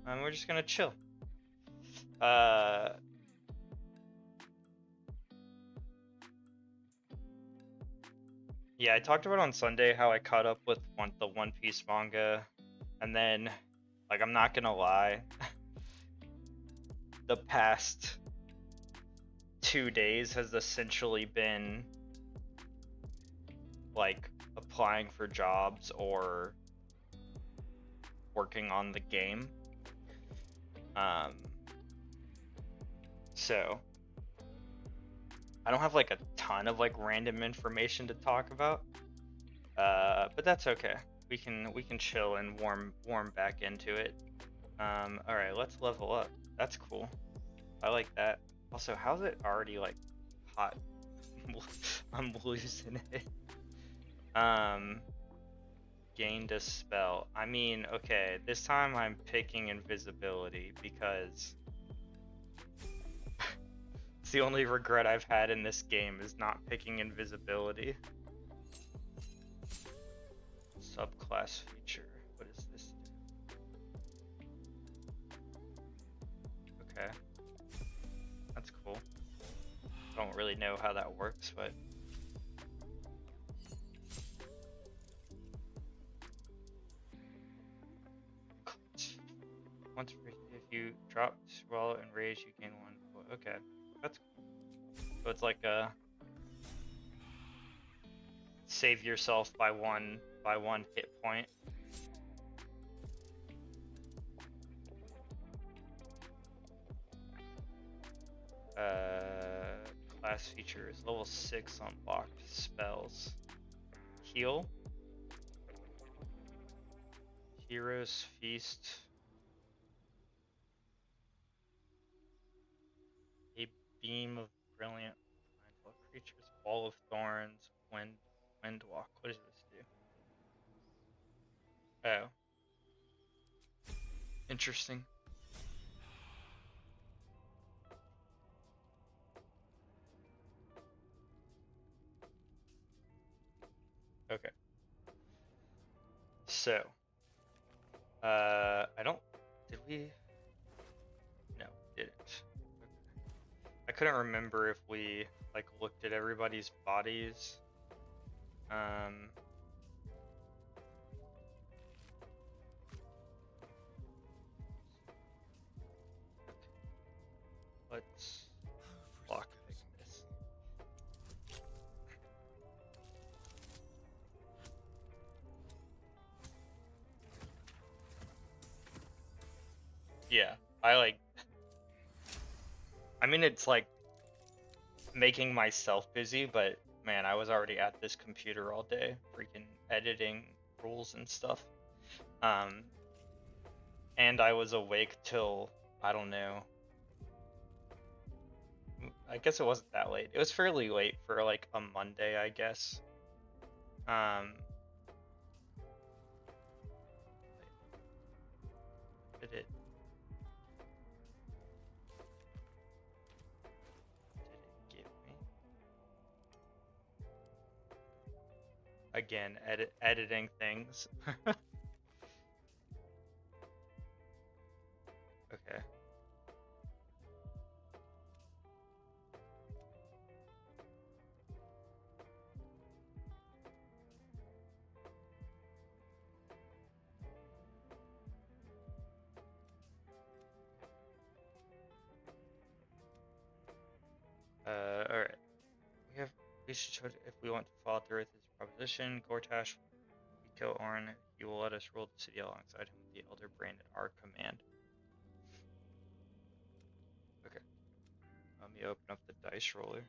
and we're just gonna chill. Uh, yeah, I talked about on Sunday how I caught up with the One Piece manga, and then, like, I'm not gonna lie, the past 2 days has essentially been like applying for jobs or working on the game. So I don't have like a ton of like random information to talk about, but that's okay. We can chill and warm back into it. All right, let's level up. That's cool. I like that. Also, how's it already like hot? I'm losing it. Gained a spell. I mean, okay, this time I'm picking invisibility because it's the only regret I've had in this game is not picking invisibility. Subclass feature. What does this do? Okay. That's cool. I don't really know how that works, but once if you drop swallow and rage, you gain one. Okay, that's cool. So it's like a save yourself by one hit point. Class features level 6 unlocked spells. Heal. Hero's Feast. A beam of brilliant creatures. Wall of Thorns. Wind walk. What does this do? Oh. Interesting. Okay. So. I don't. Did we? No, didn't. Okay. I couldn't remember if we like looked at everybody's bodies. Let's block this. Yeah, I mean, it's like making myself busy, but man, I was already at this computer all day, freaking editing rules and stuff. And I was awake till, I don't know, I guess it wasn't that late. It was fairly late for like a Monday, I guess. Did it give me? Again, editing things. Okay. Alright. We should show if we want to follow through with his proposition. Gortash, we kill Orin. He will let us rule the city alongside him with the Elder Brand at our command. Okay. Let me open up the dice roller.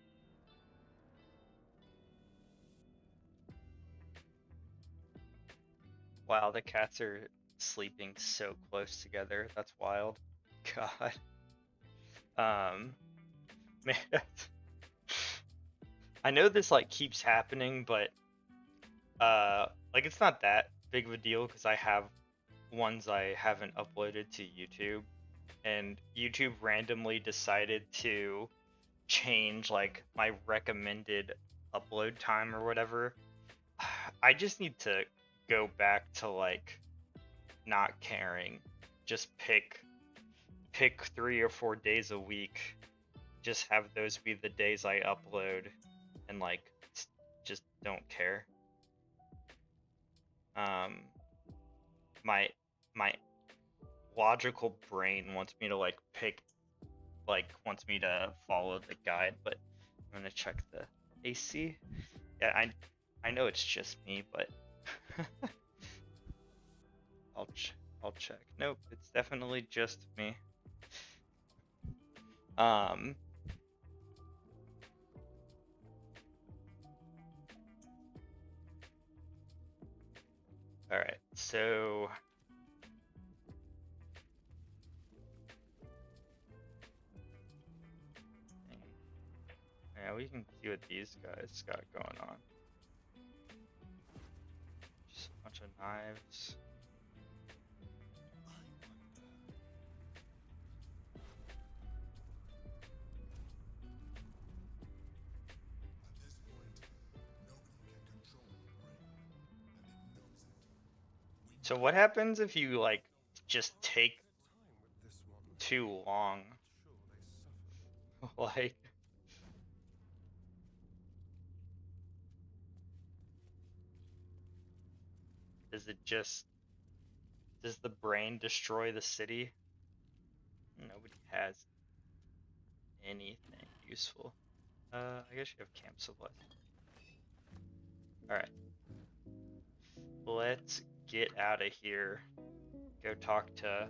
Wow, the cats are sleeping so close together. That's wild. God. Man. I know this like keeps happening, but like it's not that big of a deal because I have ones I haven't uploaded to YouTube, and YouTube randomly decided to change like my recommended upload time or whatever. I just need to go back to like not caring just pick 3 or 4 days a week, just have those be the days I upload, and like just don't care. My logical brain wants me to wants me to follow the guide, but I'm gonna check the AC. Yeah, I know it's just me, but I'll check. Nope, it's definitely just me. All right, so yeah, we can see what these guys got going on. Just a bunch of knives. So what happens if you like just take too long? Like, does the brain destroy the city? Nobody has anything useful. I guess you have camp supplies. Alright. Let's get out of here. Go talk to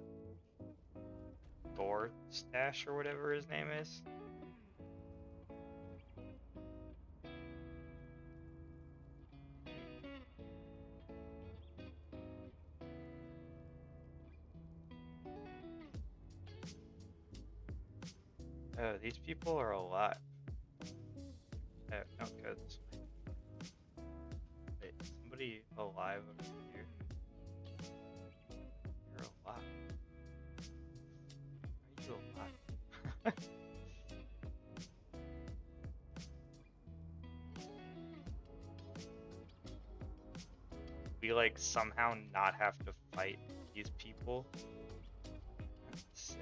Thor Stash or whatever his name is. Oh, these people are alive. Oh, don't go this way. Wait, somebody alive over here? You're alive. Are you alive? We like somehow not have to fight these people. Save.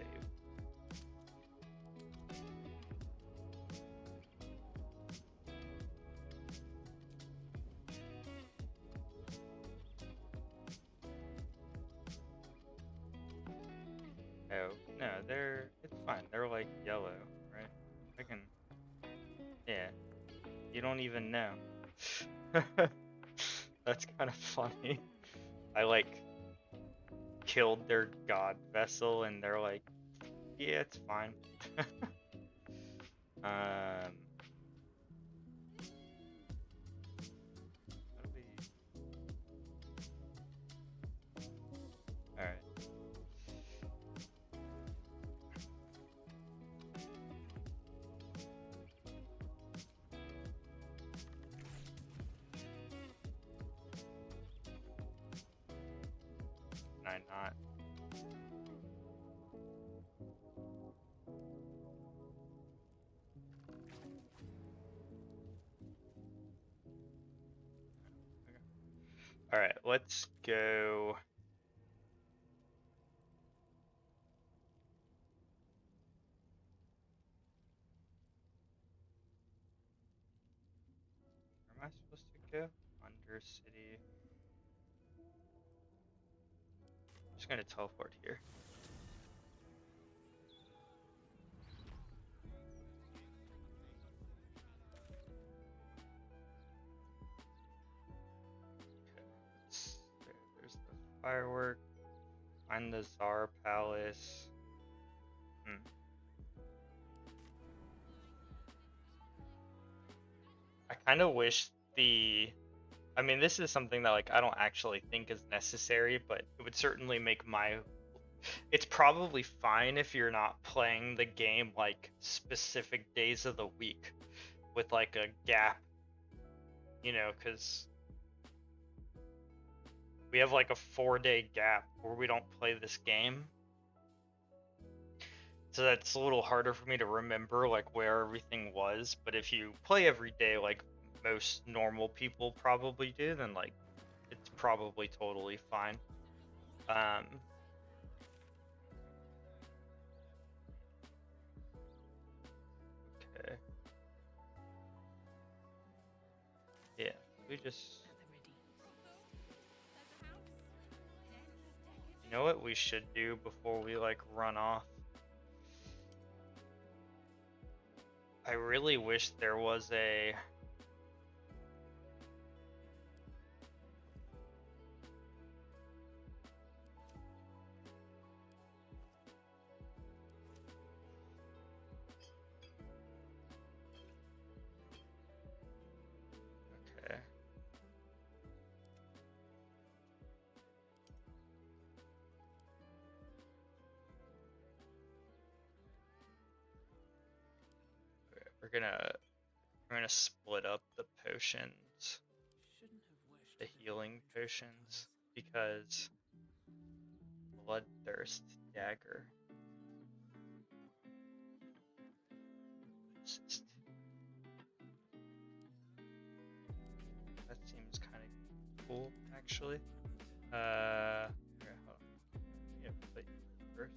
Oh, no, it's fine. They're like yellow, right? I can, yeah. You don't even know. That's kind of funny. I like killed their god vessel and they're like, yeah, it's fine. How do we... Alright. Can I not? Okay. Alright, let's go. Where am I supposed to go? Undercity. I'm just gonna teleport here. There's the firework. Find the Tsar Palace. I kind of wish I mean, this is something that like I don't actually think is necessary, but it would certainly make it's probably fine if you're not playing the game like specific days of the week with like a gap, you know, because we have like a 4-day gap where we don't play this game. So that's a little harder for me to remember like where everything was, but if you play every day like most normal people probably do, then like it's probably totally fine. just... You know what we should do before we like run off? I really wish there was a... Okay. We're gonna split up the potions, the healing potions, because Bloodthirst Dagger. Assist. That seems kind of cool, actually. Here, hold on. Yeah, put you first.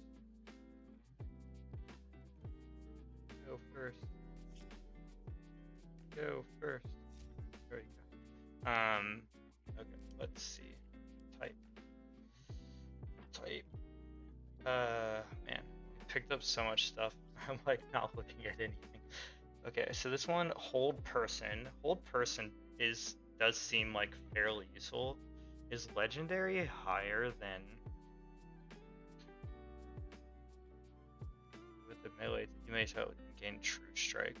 Go first. Go first. There you go. Okay, let's see. Type. Man, I picked up so much stuff. I'm like not looking at anything. Okay, so this one, Hold Person. Hold Person does seem like fairly useful. Is legendary higher than with the melee? You may gain True Strike.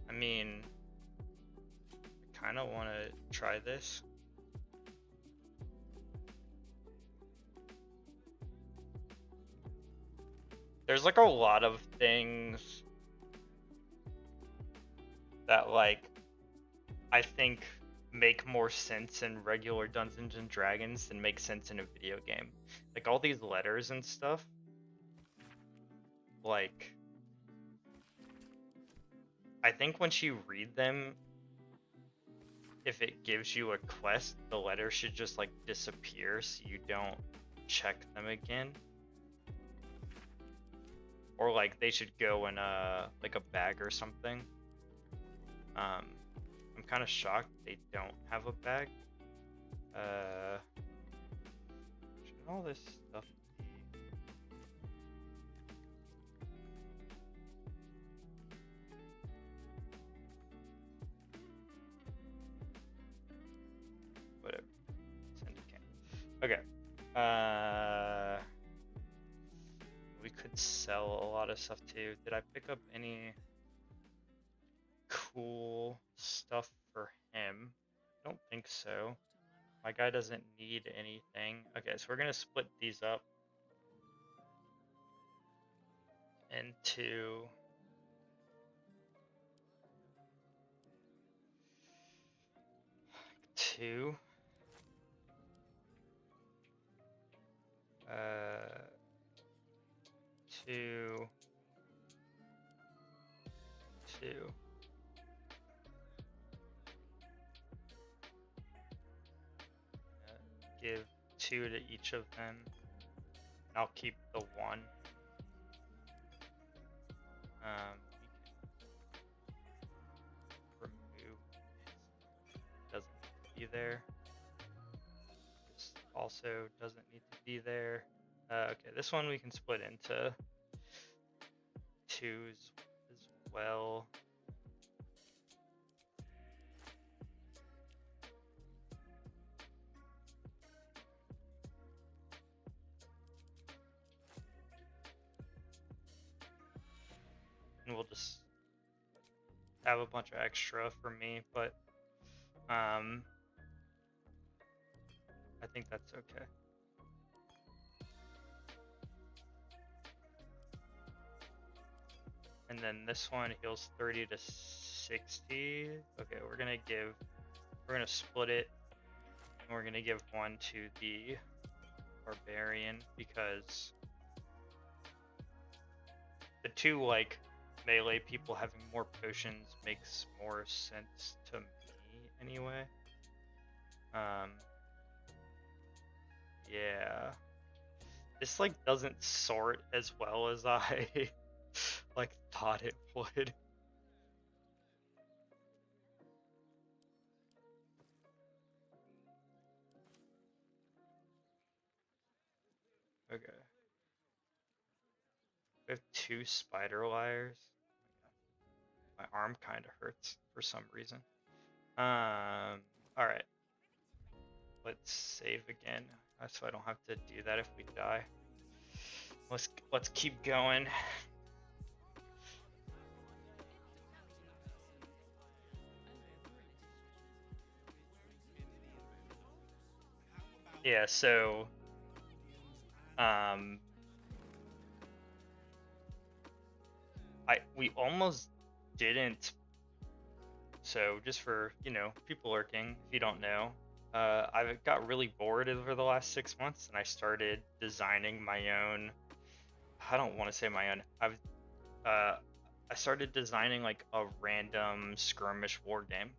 I mean, I kind of want to try this. There's like a lot of things that like I think make more sense in regular Dungeons and Dragons than make sense in a video game. Like all these letters and stuff. Like, I think once you read them, if it gives you a quest, the letter should just like disappear so you don't check them again. Or like they should go in like a bag or something. I'm kind of shocked they don't have a bag. Should all this stuff be... Whatever. Send a can. Okay. We could sell a lot of stuff too. Did I pick up any cool stuff for him? I don't think so. My guy doesn't need anything. Okay, so we're gonna split these up into two. Two. Give 2 to each of them. I'll keep the 1. We can remove. Doesn't need to be there. This also doesn't need to be there. Okay, this one we can split into 2s as well. And we'll just have a bunch of extra for me, but I think that's okay. And then this one heals 30 to 60. Okay, we're gonna split it, and we're gonna give 1 to the barbarian because the 2 like melee people having more potions makes more sense to me anyway. Yeah, this like doesn't sort as well as I like thought it would. Okay. We have 2 spider lyres. My arm kind of hurts for some reason. All right. Let's save again, so I don't have to do that if we die. Let's keep going. Yeah, so we almost didn't. So just for, people lurking, if you don't know, I got really bored over the last 6 months, and I started designing my own. I don't want to say my own. I started designing like a random skirmish war game.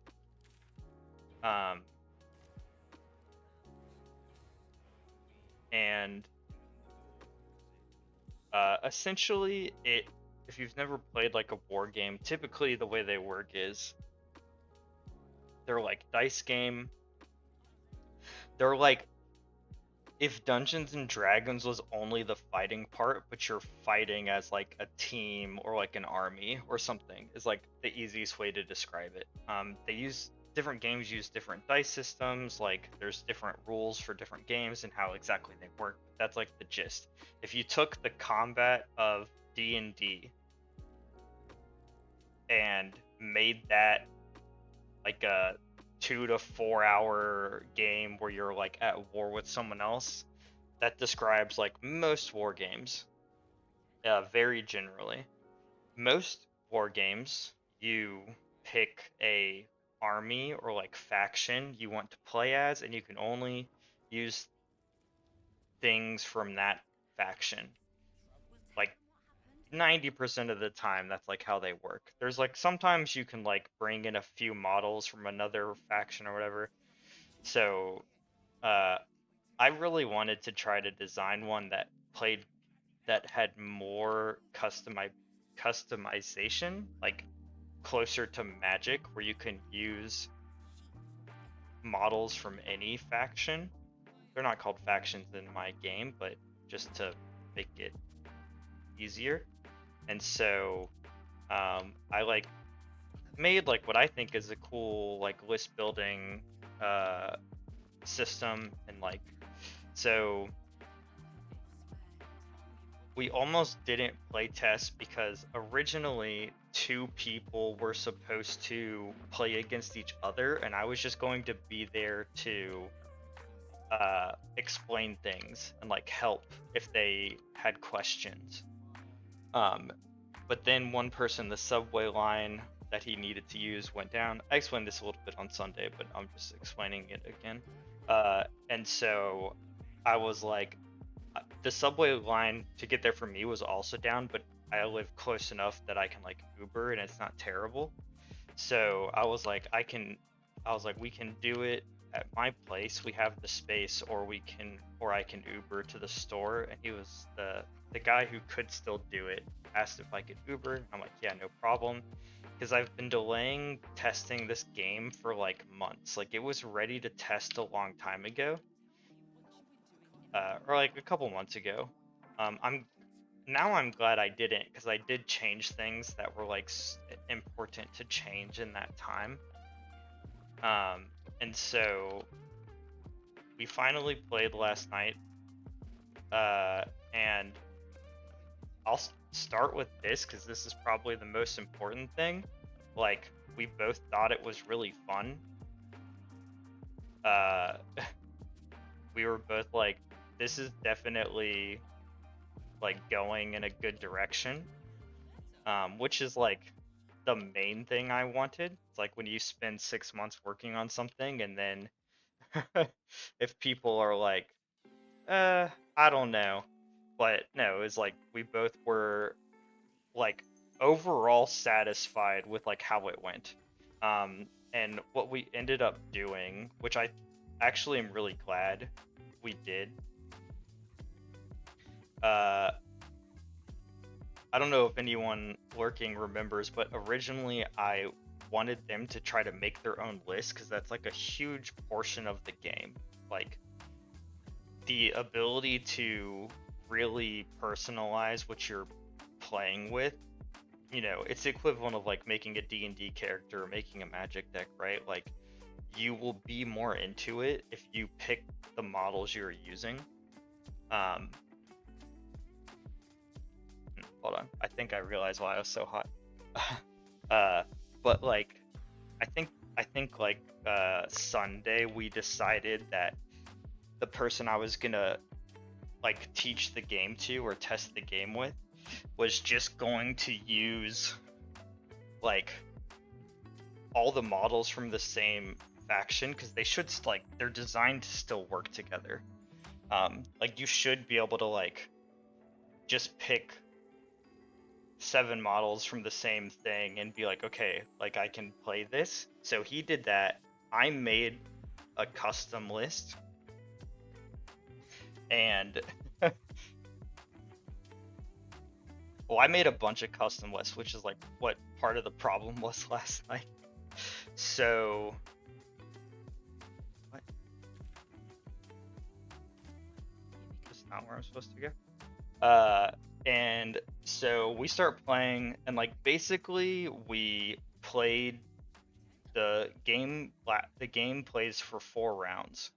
And essentially if you've never played like a war game, typically the way they work is they're like dice game. They're like if Dungeons and Dragons was only the fighting part, but you're fighting as like a team or like an army or something, is like the easiest way to describe it. Different games use different dice systems, like there's different rules for different games and how exactly they work. That's like the gist. If you took the combat of D&D and made that like a 2 to 4 hour game where you're like at war with someone else, that describes like most war games, very generally. Most war games, you pick a army or like faction you want to play as, and you can only use things from that faction. Like 90% of the time, that's like how they work. There's like sometimes you can like bring in a few models from another faction or whatever. So, uh, I really wanted to try to design one that had more customization, like closer to Magic, where you can use models from any faction. They're not called factions in my game, but just to make it easier. And so I like made like what I think is a cool like list building system, and like so we almost didn't play test because originally 2 people were supposed to play against each other, and I was just going to be there to explain things and like help if they had questions. But then one person, the subway line that he needed to use went down. I explained this a little bit on Sunday, but I'm just explaining it again. And so I was like, the subway line to get there for me was also down, but I live close enough that I can like Uber and it's not terrible. So I was like, we can do it at my place. We have the space, or I can Uber to the store. And he was the guy who could still do it, asked if I could Uber. I'm like, yeah, no problem. Because I've been delaying testing this game for like months. Like it was ready to test a long time ago. Or like a couple months ago. I'm glad I didn't, because I did change things that were like important to change in that time. And so we finally played last night. And I'll start with this because this is probably the most important thing. Like we both thought it was really fun. We were both like, this is definitely like going in a good direction, which is like the main thing I wanted. It's like when you spend 6 months working on something, and then if people are like, I don't know, but no, it's like we both were like overall satisfied with like how it went. And what we ended up doing, which I actually am really glad we did. I don't know if anyone lurking remembers, but originally I wanted them to try to make their own list, because that's like a huge portion of the game. Like the ability to really personalize what you're playing with, you know, it's the equivalent of like making a D&D character or making a Magic deck, right? Like, you will be more into it if you pick the models you're using. Um, Hold on, I think I realized why I was so hot. uh, but like, I think like Sunday we decided that the person I was gonna like teach the game to or test the game with was just going to use like all the models from the same faction, because they should like, they're designed to still work together. Like, you should be able to like just pick 7 models from the same thing and be like, okay, like I can play this. So he did that. I made a custom list, and well, I made a bunch of custom lists, which is like what part of the problem was last night. So what? This is not where I'm supposed to go. And so we start playing, and like basically we played the game. The game plays for 4 rounds.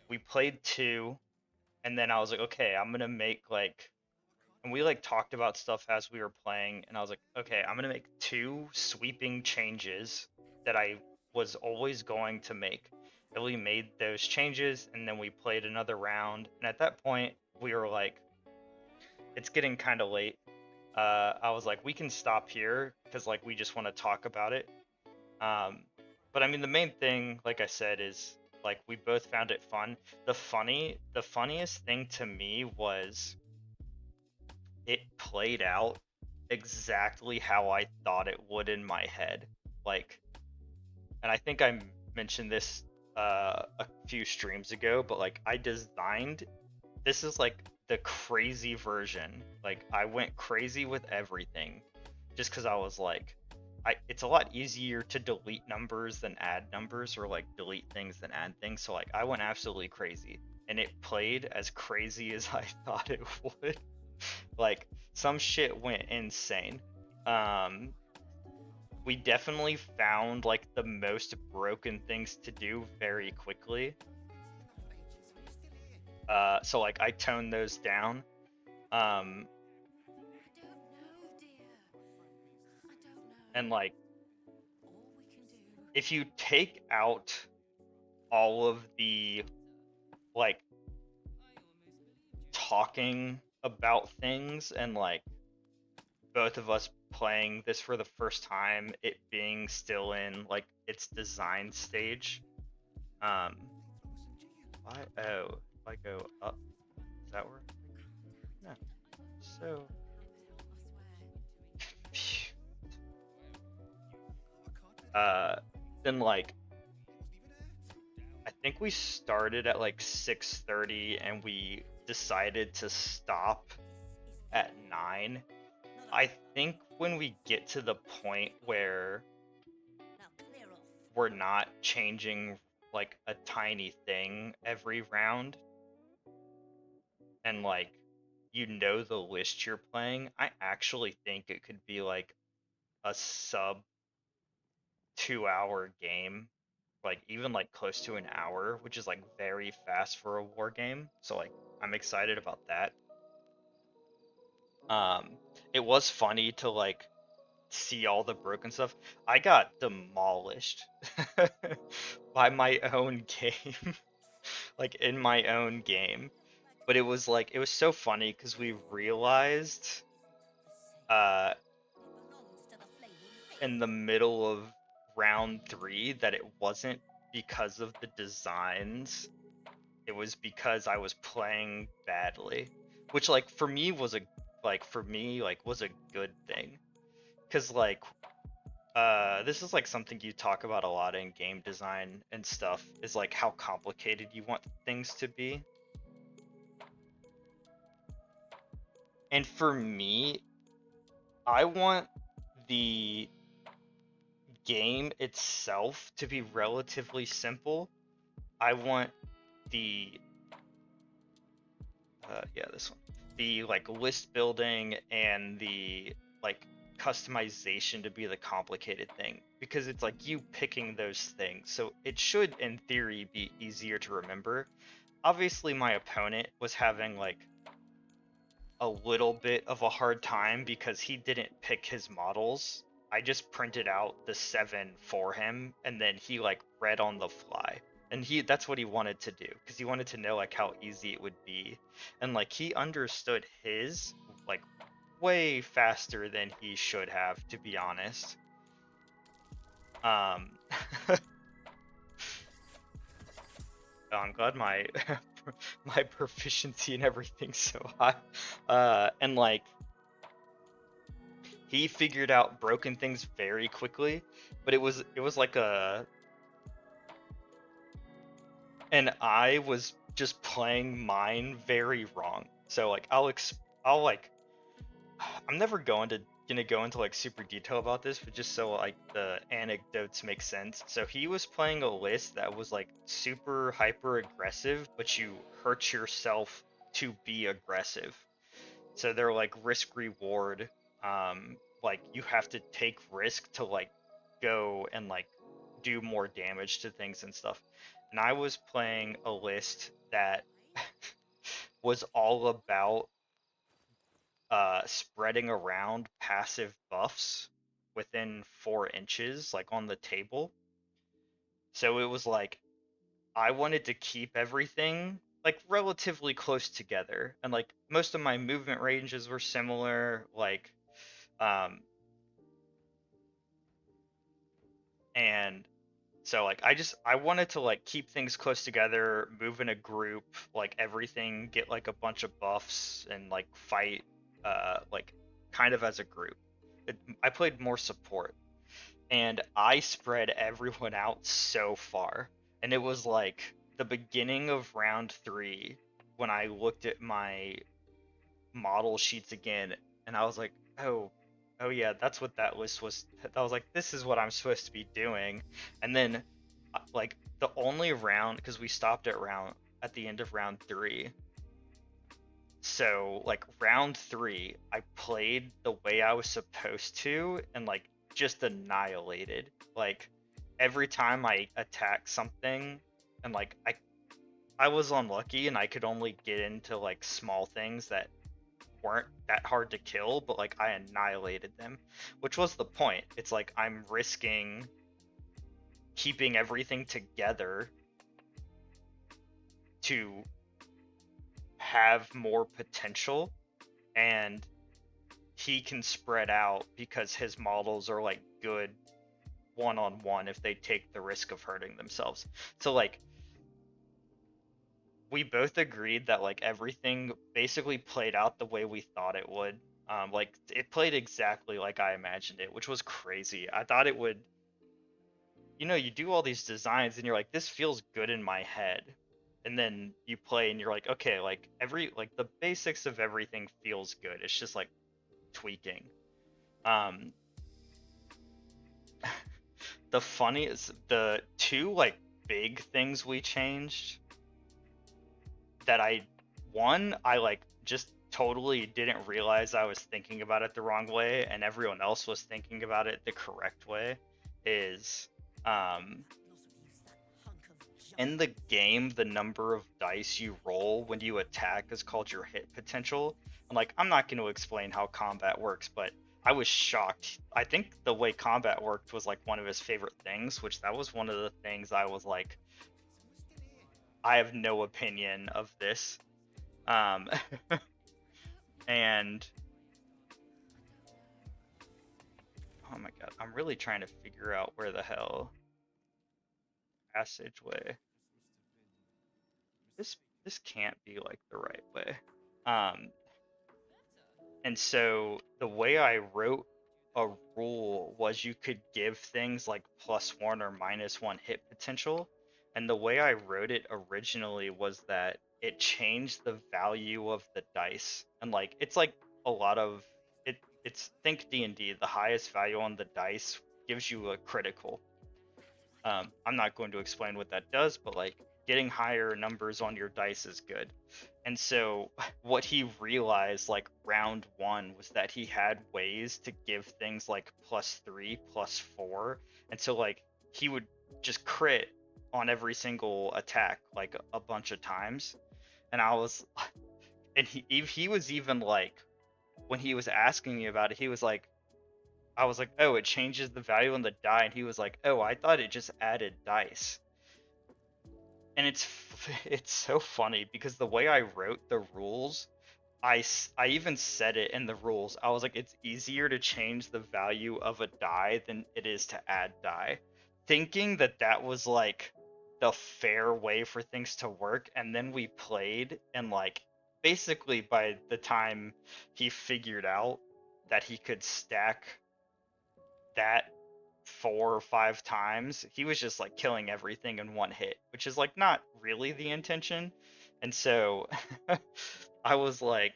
We played 2, and then I was like, okay, I'm gonna make like, and we like talked about stuff as we were playing, and I was like, okay, I'm gonna make 2 sweeping changes that I was always going to make. And we made those changes, and then we played another round, and at that point we were like, it's getting kind of late. I was like, we can stop here because like we just want to talk about it. Um, but I mean, the main thing, like I said, is like we both found it fun. The funniest thing to me was it played out exactly how I thought it would in my head. Like, and I think I mentioned this a few streams ago, but like I designed, this is like the crazy version. Like, I went crazy with everything just because I was like, it's a lot easier to delete numbers than add numbers, or like delete things than add things. So like I went absolutely crazy, and it played as crazy as I thought it would. Like, some shit went insane. Um, we definitely found like the most broken things to do very quickly. So like I toned those down. Um, and like, if you take out all of the like talking about things, and like both of us playing this for the first time, it being still in like its design stage. Um, if I go up, is that where? No. So, uh, then like I think we started at like 6:30, and we decided to stop at 9. I think when we get to the point where we're not changing like a tiny thing every round, and like you know the list you're playing, I actually think it could be like a sub 2-hour game, like even like close to an hour, which is like very fast for a war game. So like I'm excited about that. Um, it was funny to like see all the broken stuff. I got demolished by my own game, like in my own game. But it was like, it was so funny because we realized uh in the middle of round 3 that it wasn't because of the designs. It was because I was playing badly, which like for me was a was a good thing, because like this is like something you talk about a lot in game design and stuff, is like how complicated you want things to be. And for me, I want the game itself to be relatively simple. I want the Yeah, this one. The like list building and the like customization to be the complicated thing, because it's like you picking those things. So it should in theory be easier to remember. Obviously my opponent was having like a little bit of a hard time because he didn't pick his models. I just printed out the 7 for him and then he like read on the fly. And that's what he wanted to do because he wanted to know like how easy it would be. And like he understood his like way faster than he should have, to be honest. Um I'm glad my my proficiency and everything's so high. And like he figured out broken things very quickly, but it was like and I was just playing mine very wrong. So like I'll like I'm never gonna go into like super detail about this, but just so like the anecdotes make sense. So he was playing a list that was like super hyper aggressive, but you hurt yourself to be aggressive. So they're like risk reward. Like you have to take risk to like go and like do more damage to things and stuff. And I was playing a list that was all about spreading around passive buffs within 4 inches, like on the table. So it was like I wanted to keep everything like relatively close together, and like most of my movement ranges were similar, like um and so like I wanted to like keep things close together, move in a group, like everything, get like a bunch of buffs and like fight like kind of as a group. I played more support and I spread everyone out so far. And it was like the beginning of round 3 when I looked at my model sheets again and I was like, oh yeah, that's what that list was. I was like, this is what I'm supposed to be doing. And then like the only round, because we stopped at the end of round 3. So like round 3, I played the way I was supposed to and like just annihilated. Like every time I attacked something and like I was unlucky and I could only get into like small things that weren't that hard to kill, but like I annihilated them, which was the point. It's like I'm risking keeping everything together to have more potential, and he can spread out because his models are like good one-on-one if they take the risk of hurting themselves. So like we both agreed that like everything basically played out the way we thought it would. Like it played exactly like I imagined it, which was crazy. I thought it would, you do all these designs and you're like, this feels good in my head. And then you play and you're like, okay, like the basics of everything feels good. It's just like tweaking. Um, the funniest, the two like big things we changed that I like just totally didn't realize I was thinking about it the wrong way and everyone else was thinking about it the correct way is in the game the number of dice you roll when you attack is called your hit potential. And like I'm not going to explain how combat works, but I was shocked. I think the way combat worked was like one of his favorite things, which that was one of the things I was like, I have no opinion of this. Um, and oh my god, I'm really trying to figure out where the hell passageway. This can't be like the right way. Um, and so the way I wrote a rule was you could give things like +1 or -1 hit potential. And the way I wrote it originally was that it changed the value of the dice. And like it's like a lot of it's think D&D, the highest value on the dice gives you a critical. I'm not going to explain what that does, but like getting higher numbers on your dice is good. And so what he realized like round one was that he had ways to give things like +3, +4. And so like he would just crit on every single attack like a bunch of times. And I was, and he was even like, when he was asking me about it, he was like, I was like, oh, it changes the value on the die. And he was like, oh, I thought it just added dice. And it's so funny because the way I wrote the rules, I even said it in the rules. I was like, it's easier to change the value of a die than it is to add die, thinking that that was like the fair way for things to work. And then we played, and like basically by the time he figured out that he could stack that 4 or 5 times, he was just like killing everything in one hit, which is like not really the intention. And so I was like,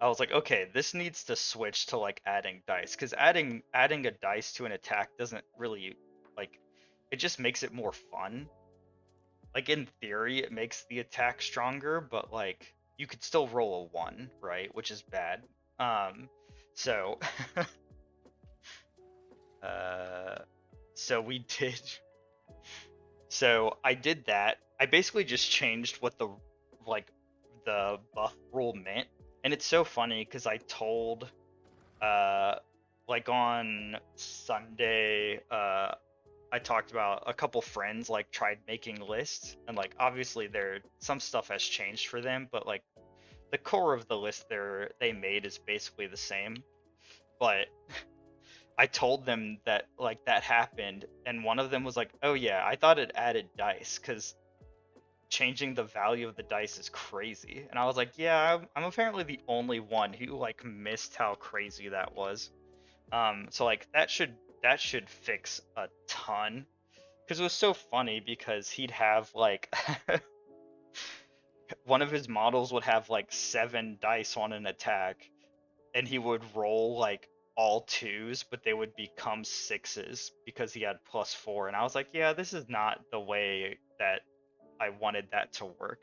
okay, this needs to switch to like adding dice, because adding a dice to an attack doesn't really like, it just makes it more fun. Like in theory, it makes the attack stronger, but like you could still roll a one, right? Which is bad. So uh so we did so I did that. I basically just changed what the like the buff rule meant. And it's so funny because I told uh like on Sunday, I talked about a couple friends like tried making lists, and like obviously there some stuff has changed for them, but like the core of the list they made is basically the same. But I told them that like that happened, and one of them was like, "Oh yeah, I thought it added dice because changing the value of the dice is crazy." And I was like, "Yeah, I'm apparently the only one who like missed how crazy that was." So like that should fix a ton, because it was so funny because he'd have like one of his models would have like 7 dice on an attack, and he would roll like all twos, but they would become sixes because he had +4. And I was like, yeah, this is not the way that I wanted that to work.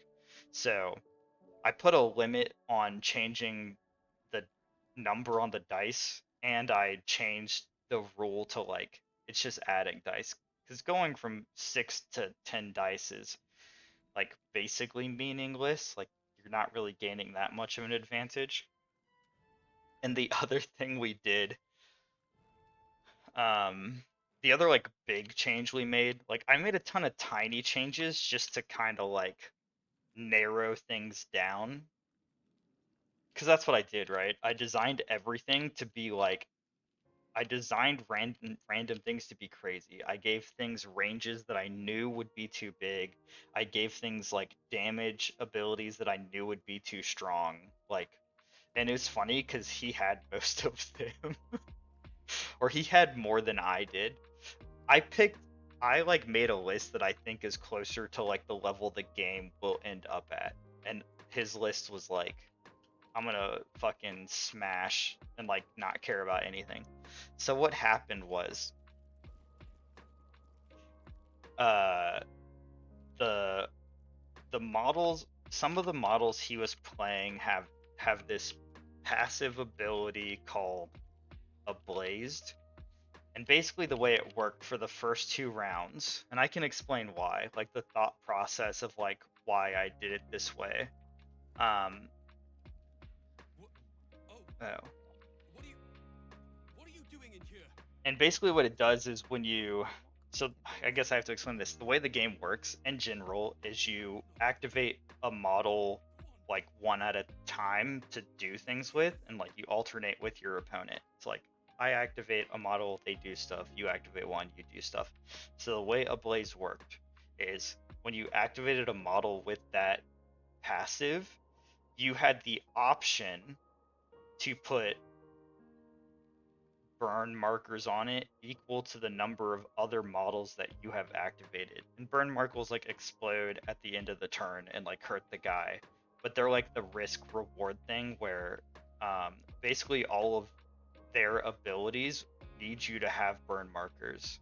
So I put a limit on changing the number on the dice, and I changed the rule to like it's just adding dice, because going from 6 to 10 dice is like basically meaningless. Like you're not really gaining that much of an advantage. And the other thing we did, um, the other like big change we made, like I made a ton of tiny changes just to kind of like narrow things down, because that's what I did, right? I designed everything to be like, I designed random things to be crazy. I gave things ranges that I knew would be too big. I gave things like damage abilities that I knew would be too strong. Like, and it was funny because he had most of them, or he had more than I did. I picked, I like made a list that I think is closer to like the level the game will end up at, and his list was like, I'm gonna fucking smash and like not care about anything. So what happened was, uh, the the models, some of the models he was playing have this passive ability called Ablazed. And basically the way it worked for the first 2 rounds, and I can explain why, like the thought process of like why I did it this way. Um, oh, What are you doing in here? and basically what it does is when you, so I guess I have to explain this. The way the game works in general is you activate a model like one at a time to do things with, and like you alternate with your opponent. It's like I activate a model, they do stuff, you activate one, you do stuff. So the way Ablaze worked is when you activated a model with that passive, you had the option to put burn markers on it equal to the number of other models that you have activated. And burn markers like explode at the end of the turn and like hurt the guy. But they're like the risk reward thing where basically all of their abilities need you to have burn markers.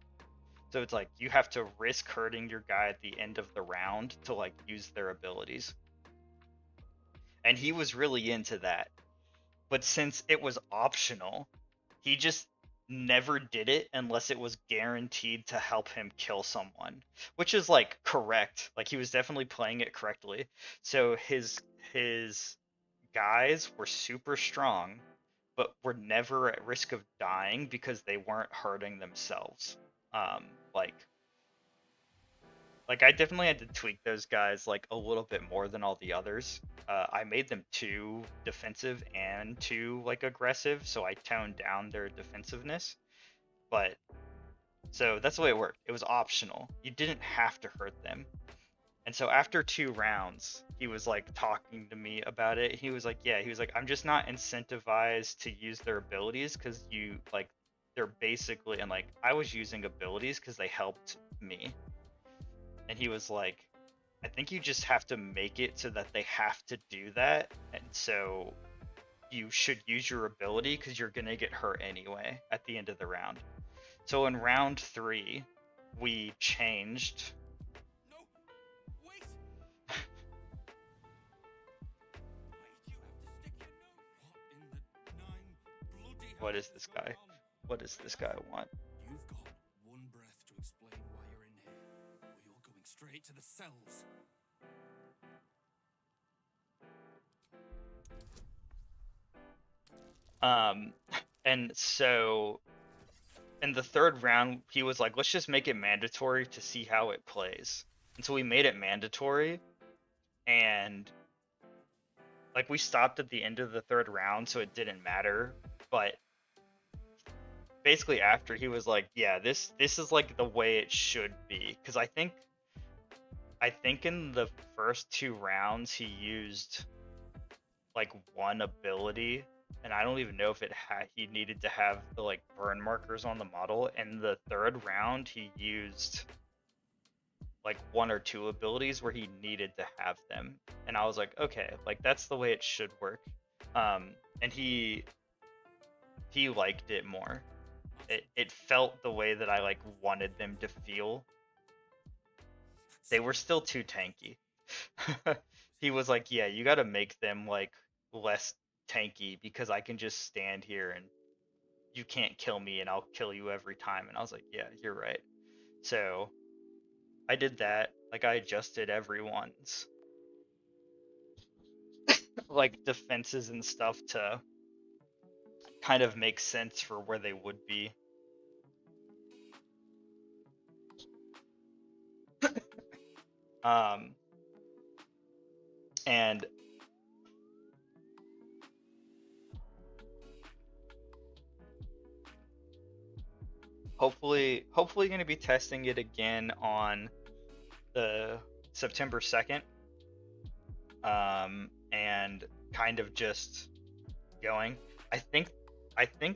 So it's like you have to risk hurting your guy at the end of the round to like use their abilities. And he was really into that. But since it was optional, he just never did it unless it was guaranteed to help him kill someone, which is like correct. Like he was definitely playing it correctly. So his guys were super strong, but were never at risk of dying because they weren't hurting themselves. Um, like I definitely had to tweak those guys like a little bit more than all the others. I made them too defensive and too like aggressive, so I toned down their defensiveness. But so that's the way it worked. It was optional. You didn't have to hurt them. And so after 2 rounds, he was like talking to me about it. He was like, yeah, he was like, I'm just not incentivized to use their abilities because you like they're basically and like I was using abilities because they helped me. And he was like, I think you just have to make it so that they have to do that. And so you should use your ability because you're going to get hurt anyway at the end of the round. So in round 3, we changed. No! Wait! Why'd you have to stick your nose? What in the 9 bloody What hells is this is going guy? on? What does this guy want? You've got one breath to explain why you're in here, or you're going straight to the cells. And so in the 3rd round, he was like, let's just make it mandatory to see how it plays. And so we made it mandatory, and like we stopped at the end of the 3rd round, so it didn't matter. But basically after, he was like, yeah, this is like the way it should be. Because I think in the first 2 rounds he used like one ability, and I don't even know if he needed to have the like burn markers on the model. And the 3rd round he used like 1 or 2 abilities where he needed to have them, and I was like, okay, like that's the way it should work. And he liked it more. It felt the way that I like wanted them to feel. They were still too tanky. He was like, yeah, you got to make them like less tanky because I can just stand here and you can't kill me and I'll kill you every time. And I was like, yeah, you're right. So I did that. Like I adjusted everyone's like defenses and stuff to kind of make sense for where they would be. And hopefully going to be testing it again on the September 2nd. And kind of just going. I think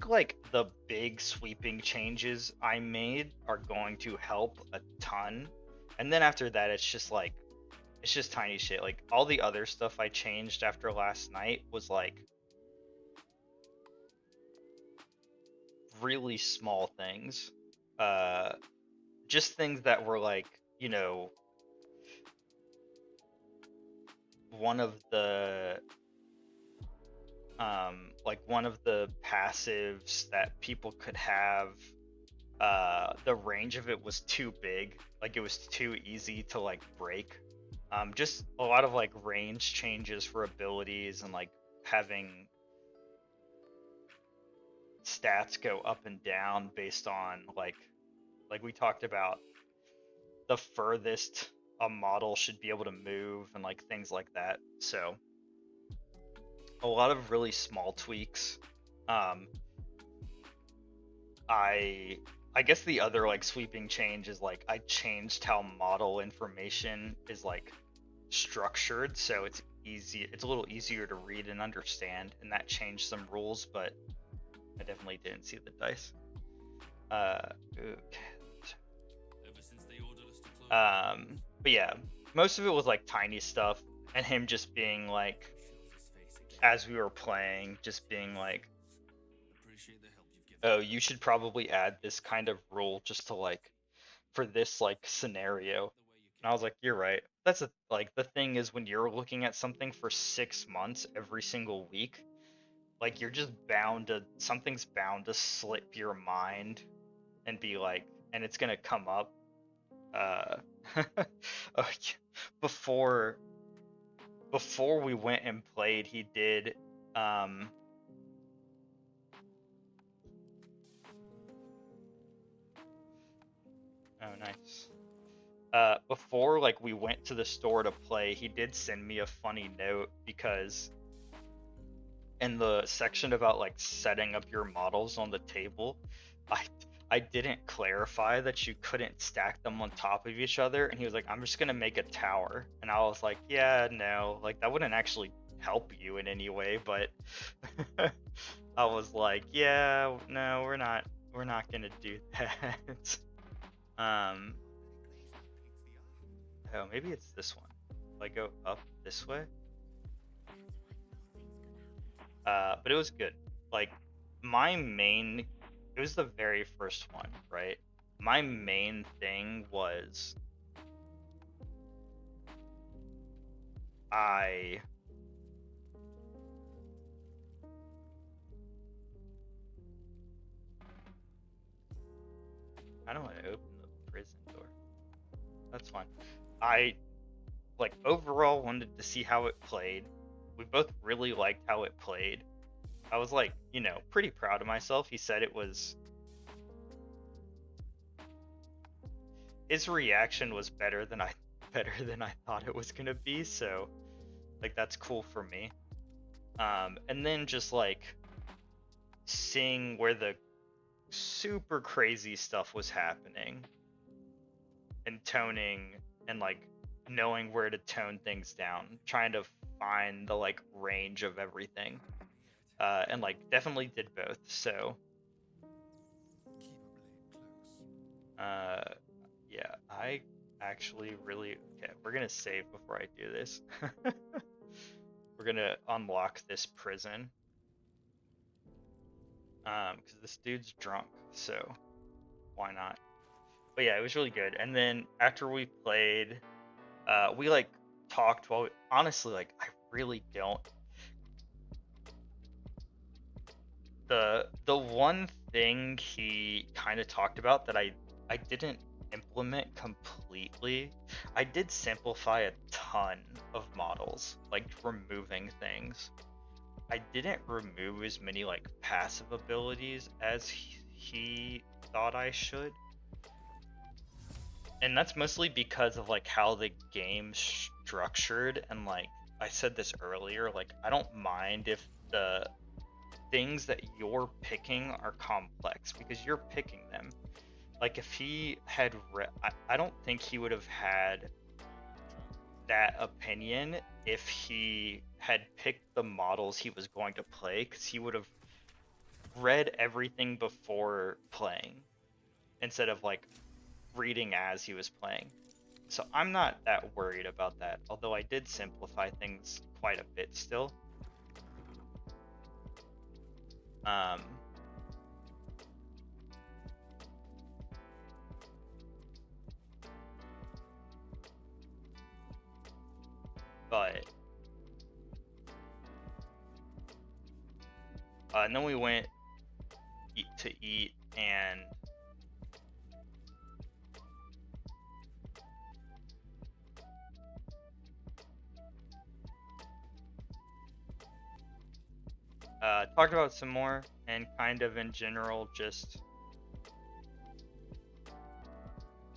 like the big sweeping changes I made are going to help a ton. And then after that it's just tiny shit. Like all the other stuff I changed after last night was like really small things. Just things that were like, you know, one of the one of the passives that people could have, the range of it was too big. Like it was too easy to like break. Just a lot of like range changes for abilities and like having stats go up and down based on like we talked about the furthest a model should be able to move and like things like that. So a lot of really small tweaks. I guess the other like sweeping change is like I changed how model information is like structured, so it's a little easier to read and understand, and that changed some rules, but I definitely didn't see the dice. Okay. Ever since they ordered us to close. But yeah, most of it was like tiny stuff, and him just being like, Shows his face again. as we were playing, just being like, Appreciate the help you've given. oh, you should probably add this kind of rule just to like for this like scenario. And I was like, you're right. That's like the thing is when you're looking at something for 6 months every single week, like you're just bound to something's bound to slip your mind and be like, and it's gonna come up. Uh, before before we went and played, he did. Um, oh, nice. Before like we went to the store to play, he did send me a funny note because in the section about like setting up your models on the table, I I didn't clarify that you couldn't stack them on top of each other, and he was like, "I'm just gonna make a tower," and I was like, "Yeah, no, like that wouldn't actually help you in any way," but I was like, "Yeah, no, we're not gonna do that." um, oh, maybe it's this one. If I go up this way. But it was good. Like my main, it was the very first one, right? My main thing was I I don't want to open the prison door. That's fine. I like overall wanted to see how it played. We both really liked how it played. I was like, pretty proud of myself. He said it was his reaction was better than I thought it was gonna be, so like that's cool for me. And then just like seeing where the super crazy stuff was happening and toning and like knowing where to tone things down, trying to find the like range of everything. And like definitely did both. So uh yeah, I actually really okay, we're gonna save before I do this. We're gonna unlock this prison. Because this dude's drunk, so why not? But yeah, it was really good. And then after we played, we like talked while honestly, like I really don't. The one thing he kind of talked about that I didn't implement completely. I did simplify a ton of models, like removing things. I didn't remove as many like passive abilities as he thought I should. And that's mostly because of like how the game's structured, and like I said this earlier, like I don't mind if the things that you're picking are complex because you're picking them. Like if he had I don't think he would have had that opinion if he had picked the models he was going to play, because he would have read everything before playing instead of like reading as he was playing. So I'm not that worried about that, although I did simplify things quite a bit still. Um, but and then we went to eat, and talked about some more, and kind of in general just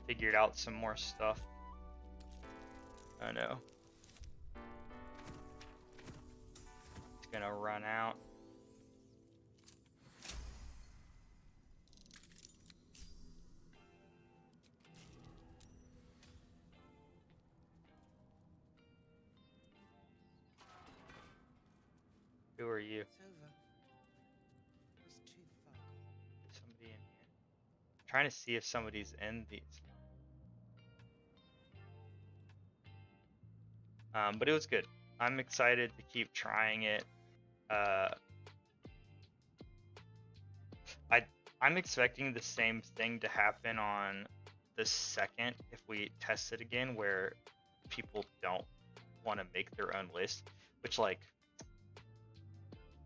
figured out some more stuff. I know. It's gonna run out. Who are you? It's over. It's too far gone. Somebody in here. I'm trying to see if somebody's in these. But it was good. I'm excited to keep trying it. Uh, I'm expecting the same thing to happen on the second if we test it again where people don't want to make their own list, which like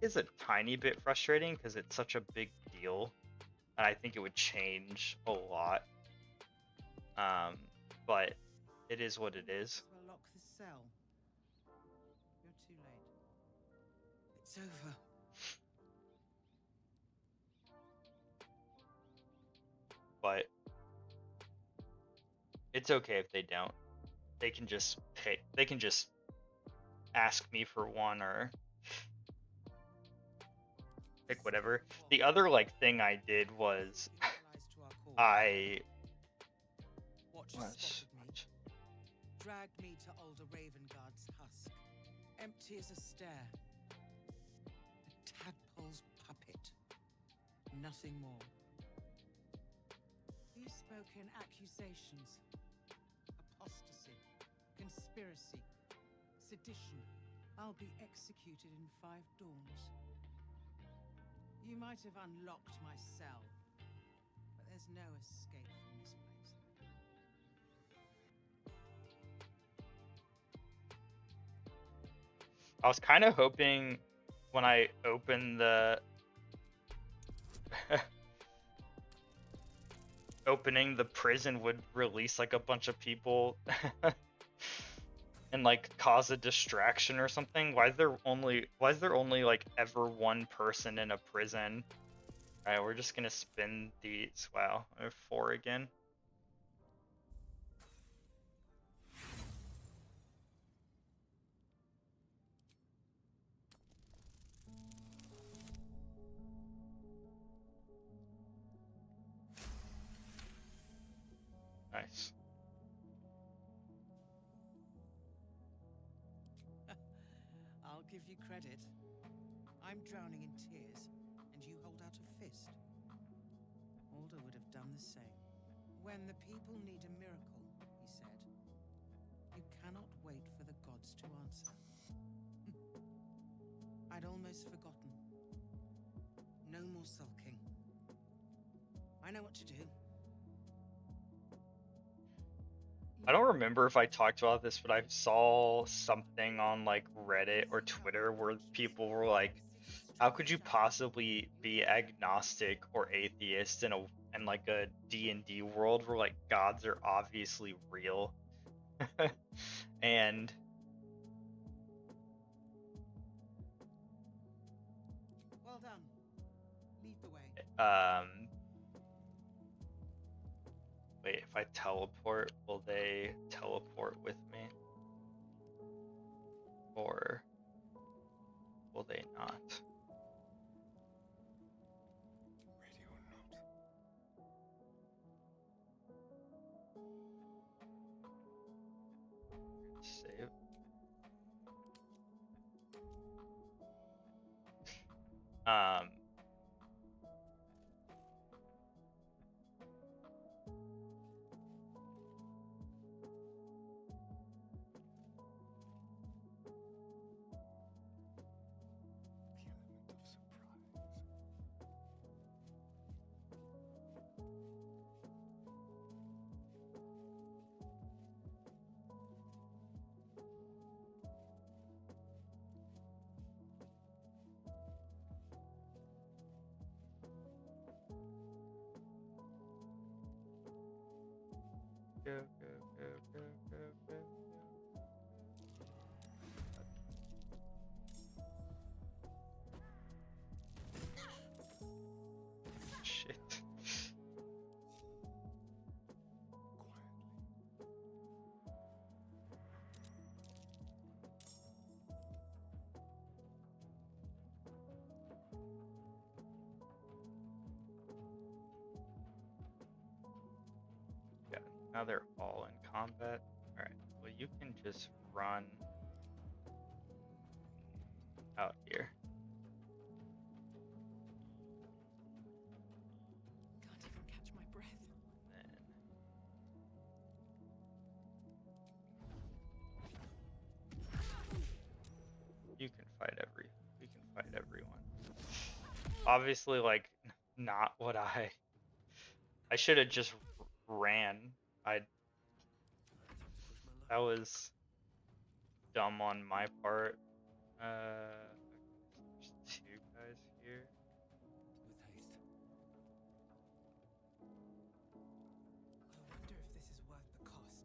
is a tiny bit frustrating because it's such a big deal, and I think it would change a lot. But it is what it is. We'll lock the cell. You're too late. It's over. But it's okay if they don't. They can just pick. They can just ask me for one or pick whatever. The other like thing I did was I Dragged me to older Ravengard's husk, empty as a stare. A tadpole's puppet. Nothing more. You spoke in accusations. Apostasy. Conspiracy. Sedition. I'll be executed in 5 dawns. You might have unlocked my cell, but there's no escape from this place. I was kind of hoping when I opened the opening the prison would release like a bunch of people and like cause a distraction or something. Why is there only like ever one person in a prison? All right, we're just gonna spin these. Wow, I have 4 again. Nice. I'll give you credit. I'm drowning in tears, and you hold out a fist. Alder would have done the same. When the people need a miracle, he said, you cannot wait for the gods to answer. I'd almost forgotten. No more sulking. I know what to do. I don't remember if I talked about this, but I saw something on like Reddit or Twitter where people were like, how could you possibly be agnostic or atheist in like a D&D world where like gods are obviously real? And well done. Lead the way. wait, if I teleport, will they teleport with me? Or will they not? Ready or not. Save. Go, go, go, go, go, go, go. Shit. Yeah, now they're all in combat. Alright, well you can just run out here. Can't even catch my breath. Then you can fight we can fight everyone. Obviously, like, not what I should have just ran I that was dumb on my part. There's two guys here. With haste. I wonder if this is worth the cost.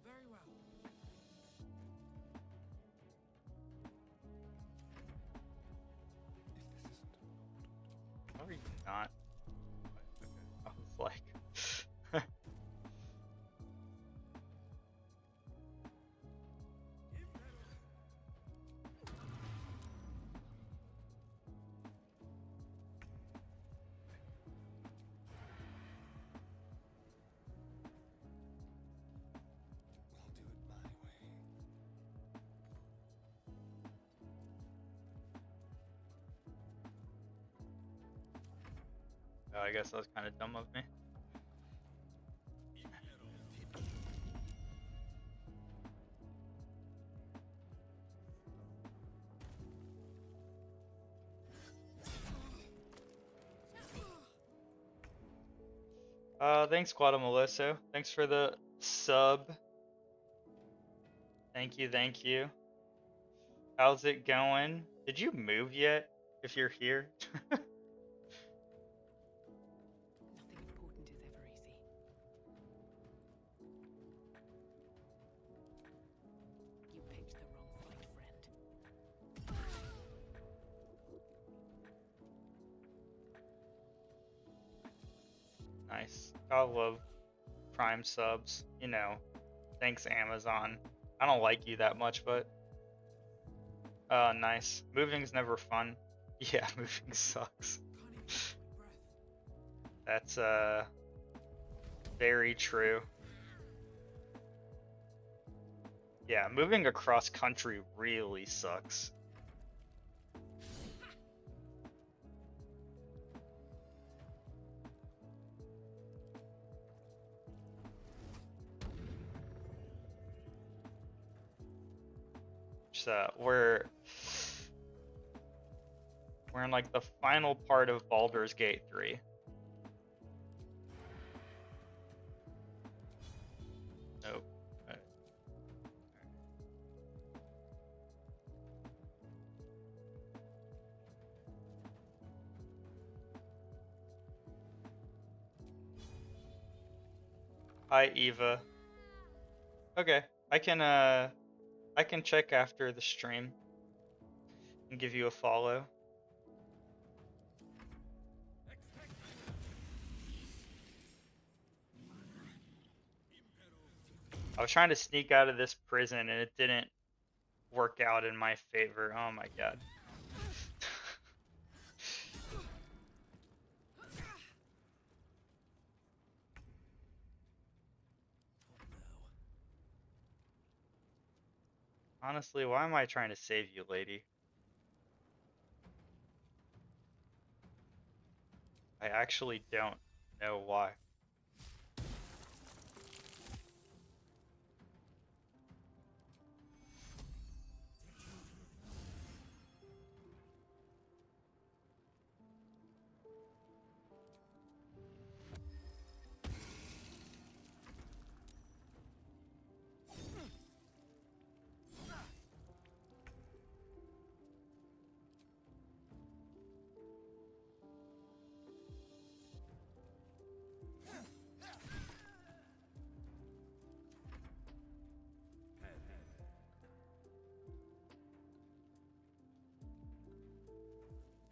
Very well. How are you not? Okay. I was like, I'll do it my way. oh, I guess that was kind of dumb of me. Thanks, Guatemaloso. Thanks for the sub. Thank you, thank you. How's it going? Did you move yet? If you're here? Nothing important is ever easy. You picked the wrong fight, friend. Nice. Gotta love Prime subs. You know, thanks Amazon. I don't like you that much, but nice. Moving's never fun. Yeah, moving sucks. Can't even catch my breath. That's very true. Yeah, moving across country really sucks. We're in like the final part of Baldur's Gate 3. Nope. Hi Eva. Okay, I can check after the stream and give you a follow. I was trying to sneak out of this prison and it didn't work out in my favor. Oh my god. Honestly, why am I trying to save you, lady? I actually don't know why.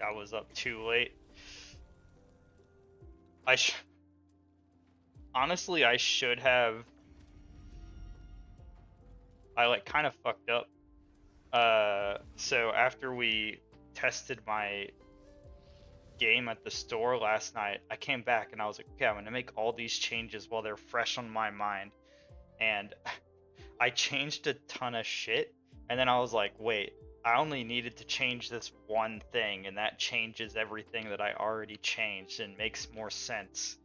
I was up too late. Honestly, I should have. I like kind of fucked up. So after we tested my game at the store last night, I came back and I was like, okay, I'm gonna make all these changes while they're fresh on my mind. And I changed a ton of shit, and then I was like, wait, I only needed to change this one thing, and that changes everything that I already changed and makes more sense.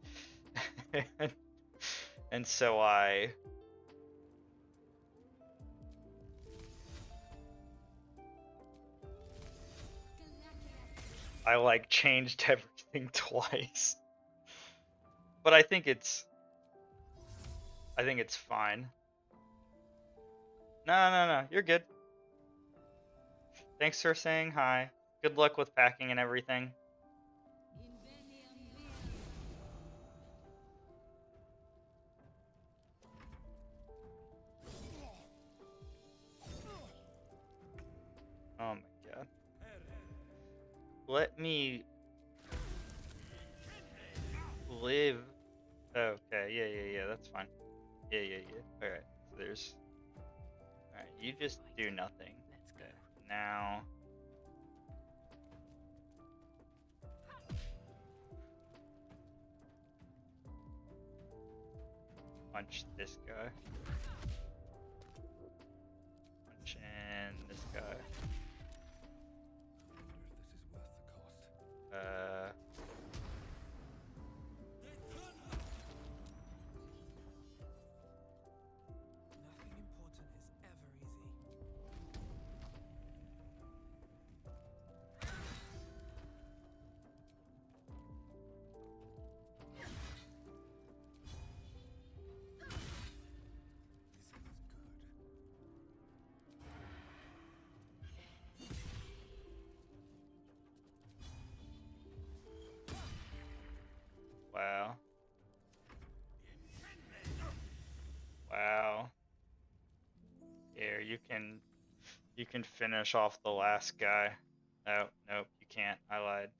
And so I like changed everything twice. But I think it's fine. No, you're good. Thanks for saying hi. Good luck with packing and everything. Oh my god. Let me live. Okay, yeah, that's fine. Yeah. Alright, so there's... Alright, you just do nothing. Let's go. Okay, now... Punch this guy. Punch in this guy. I wonder if this is worth the cost. Nothing important is ever easy. This is good. Wow. Wow. Here, you can finish off the last guy. Oh, nope, you can't. I lied.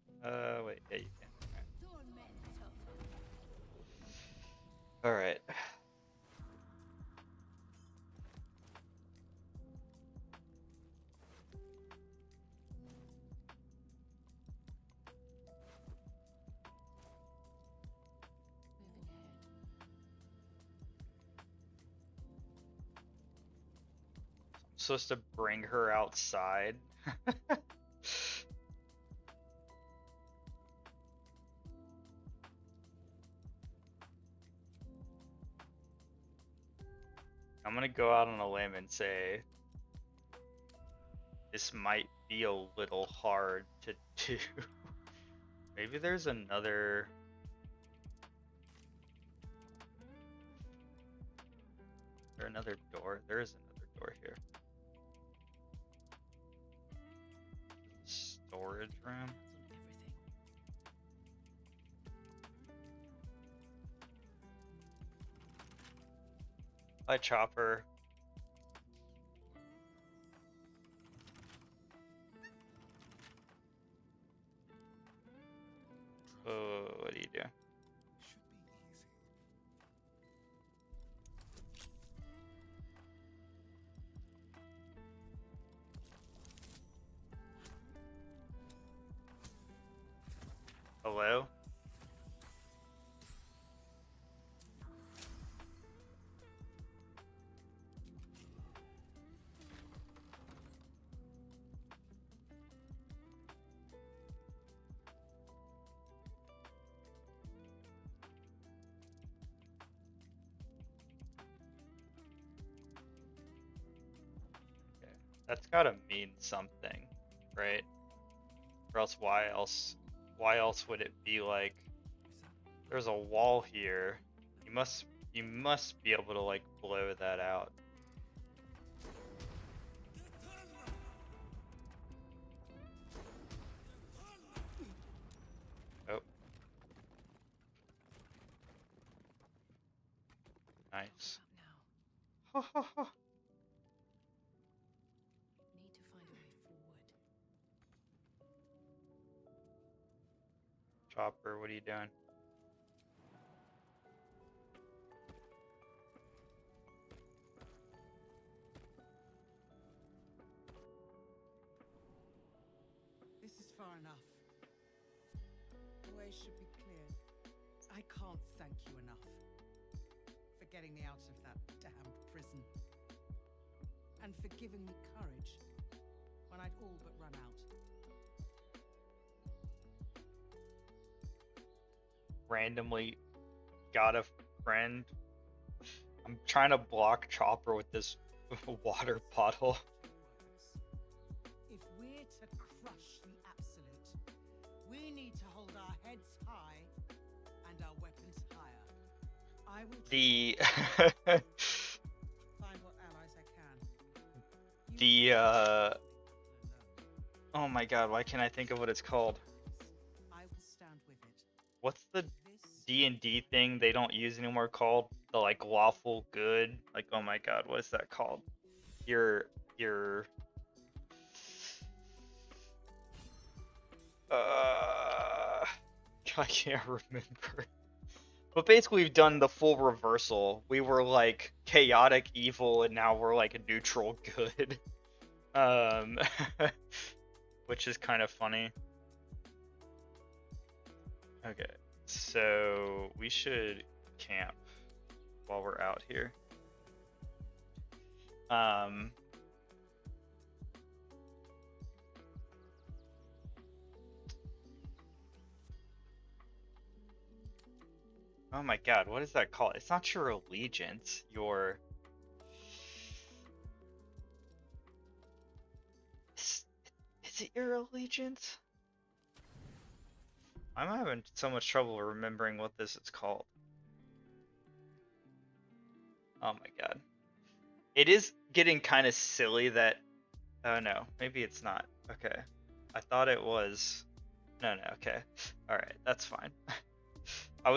Wait, yeah, you can. Alright. Moving ahead. I'm supposed to bring her outside. I'm gonna go out on a limb and say this might be a little hard to do. Maybe there's another... Is there another door? There is another door here. Storage room? Hands on everything. Hi, Chopper. Oh, what do you do? Should be easy. Hello? Okay. That's gotta mean something, right? Or else why else would it be like there's a wall here? You must be able to like blow that out. Oh. Nice. Up now. Ha ha ha. Need to find a way forward. Chopper, what are you doing? This is far enough. The way should be clear. I can't thank you enough for getting me out of that damned prison. And for giving me courage when I'd all but run out. Randomly got a friend. I'm trying to block Chopper with this water bottle. If we're to crush the Absolute, will the find what allies I can. the oh my god, why can't I think of what it's called? I will stand with it. What's the This D&D thing they don't use anymore called? The like lawful good? Like, oh my god, what is that called? Your I can't remember. But basically we've done the full reversal. We were like chaotic evil and now we're like a neutral good. Um which is kind of funny. Okay. So we should camp while we're out here. Oh my god, what is that called? It's not your allegiance, your... Is it your allegiance? I'm having so much trouble remembering what this is called. Oh my god. It is getting kind of silly that... Oh no, maybe it's not. Okay. I thought it was... No, okay. Alright, that's fine. I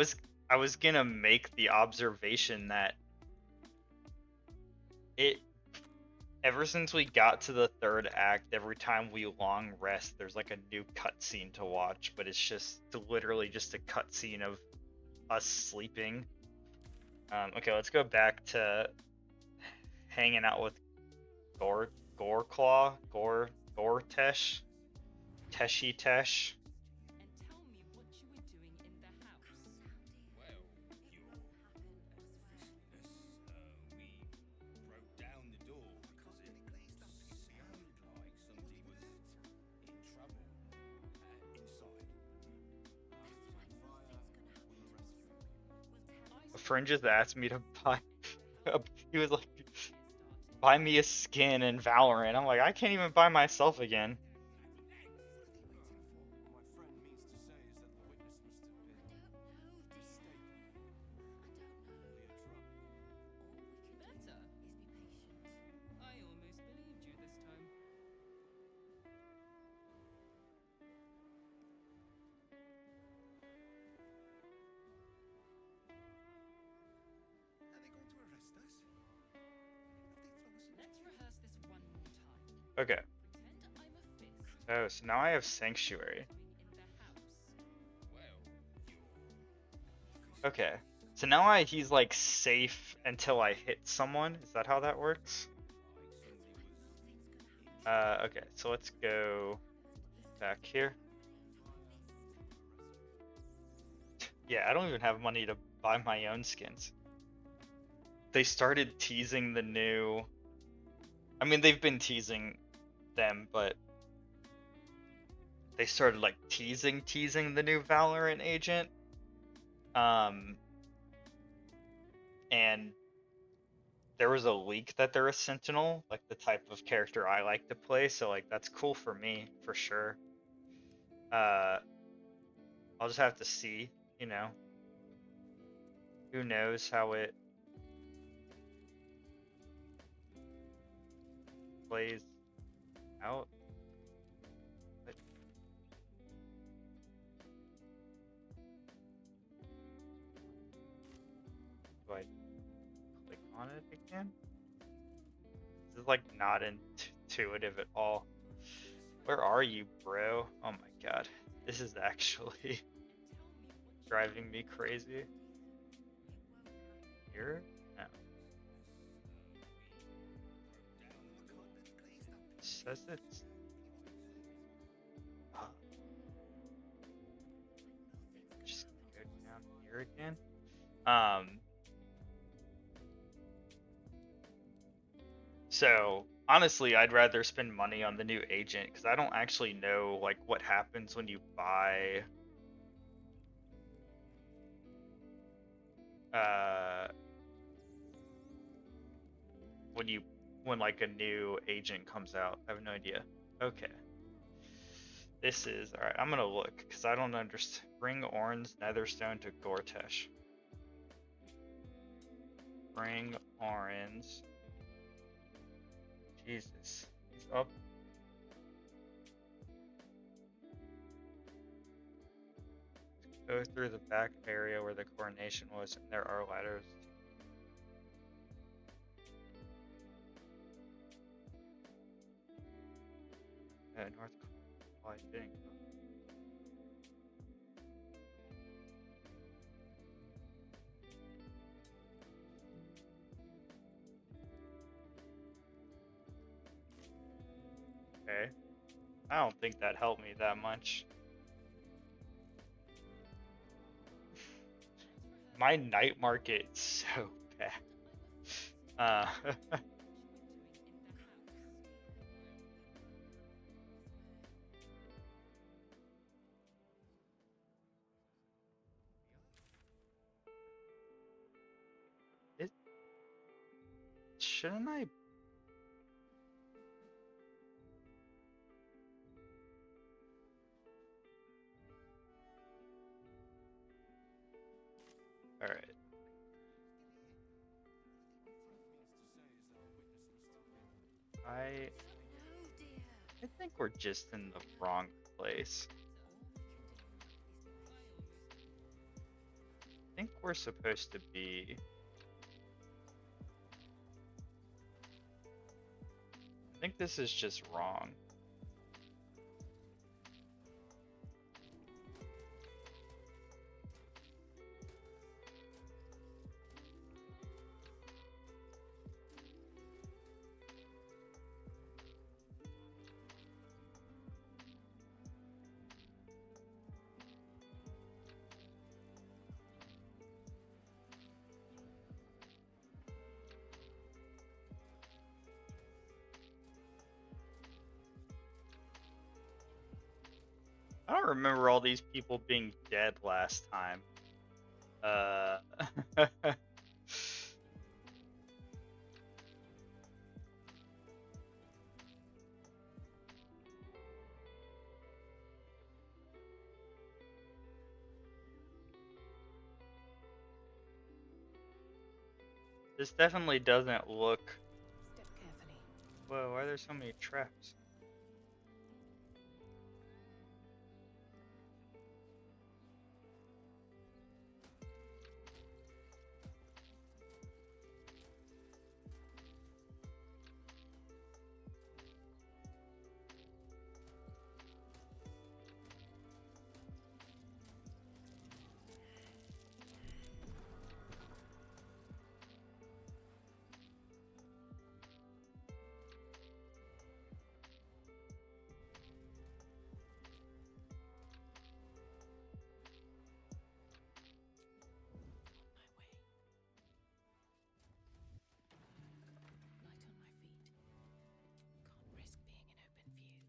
was gonna make the observation that ever since we got to the third act, every time we long rest, there's like a new cutscene to watch, but it's just literally just a cutscene of us sleeping. Okay, let's go back to hanging out with Goreclaw, Tesh, Tesh. And tell me what you were doing in the house. Well, your we broke down the door because it sounded like somebody was in trouble inside. A friend just asked me to buy. He was like, "Buy me a skin in Valorant." I'm like, I can't even buy myself again. My friend means to say is that the witness must have been Better. I almost believed you this time. Are they going to arrest us? Let's rehearse this one more time. Okay. Pretend I'm a fist. Oh, so now I have Sanctuary. Doing in the house. Well, Okay. So now he's like safe until I hit someone. Is that how that works? Okay, so let's go back here. Yeah, I don't even have money to buy my own skins. They started teasing the new... I mean, they've been teasing them, but they started like teasing the new Valorant agent. And there was a leak that they're a Sentinel, like the type of character I like to play, so like that's cool for me, for sure. I'll just have to see, you know. Who knows how it plays out. But do I click on it again? This is like not intuitive at all. Where are you, bro? Oh my god. This is actually driving me crazy. Here? No. Says it's... Just go down here again. So honestly, I'd rather spend money on the new agent because I don't actually know like what happens when you buy when like a new agent comes out. I have no idea. Okay. This is alright, I'm gonna look because I don't understand. Bring Orn's Netherstone to Gortesh. bring Orin's. Jesus. He's up. Go through the back area where the coronation was, and there are ladders. North. Oh, I didn't go. Okay. I don't think that helped me that much. My night market is so bad. Shouldn't I? All right. I think we're just in the wrong place. I think we're supposed to be. I think this is just wrong. I don't remember all these people being dead last time. This definitely doesn't look. Step carefully. Whoa, why are there so many traps? Light on my feet. Can't risk being in open view.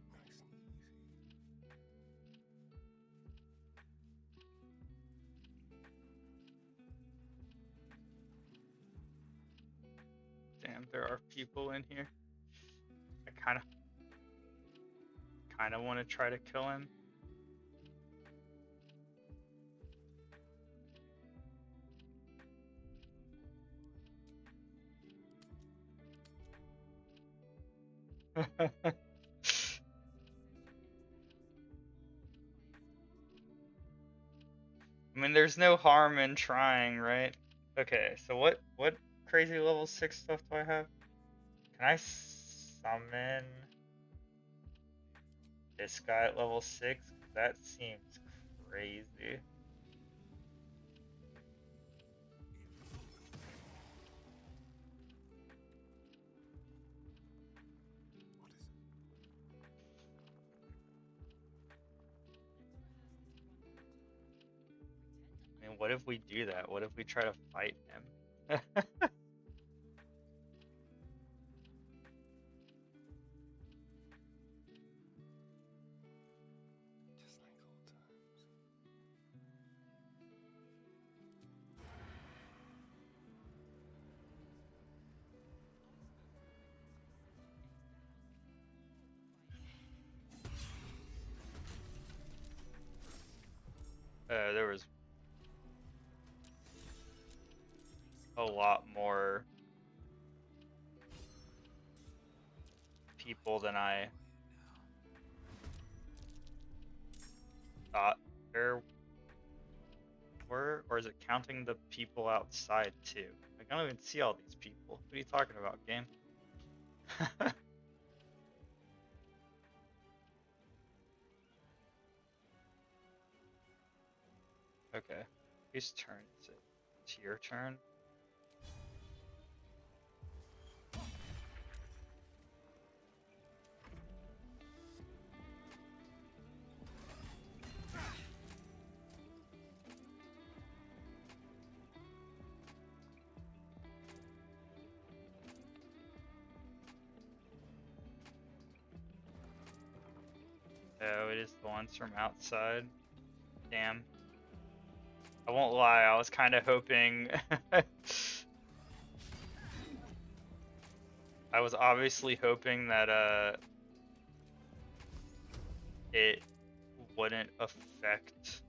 Nice and easy. Damn, there are people in here. I kind of want to try to kill him. I mean, there's no harm in trying, right? Okay, so what crazy level 6 stuff do I have? Can I summon this guy at level 6? That seems crazy. What is it? I mean, what if we do that? What if we try to fight him? Just like old times. There was a lot more people than I thought there were, or is it counting the people outside too? Like, I don't even see all these people. What are you talking about, game? Okay, whose turn is it? It's your turn. Oh, it is the ones from outside. Damn. I won't lie, I was kind of hoping. I was obviously hoping that it wouldn't affect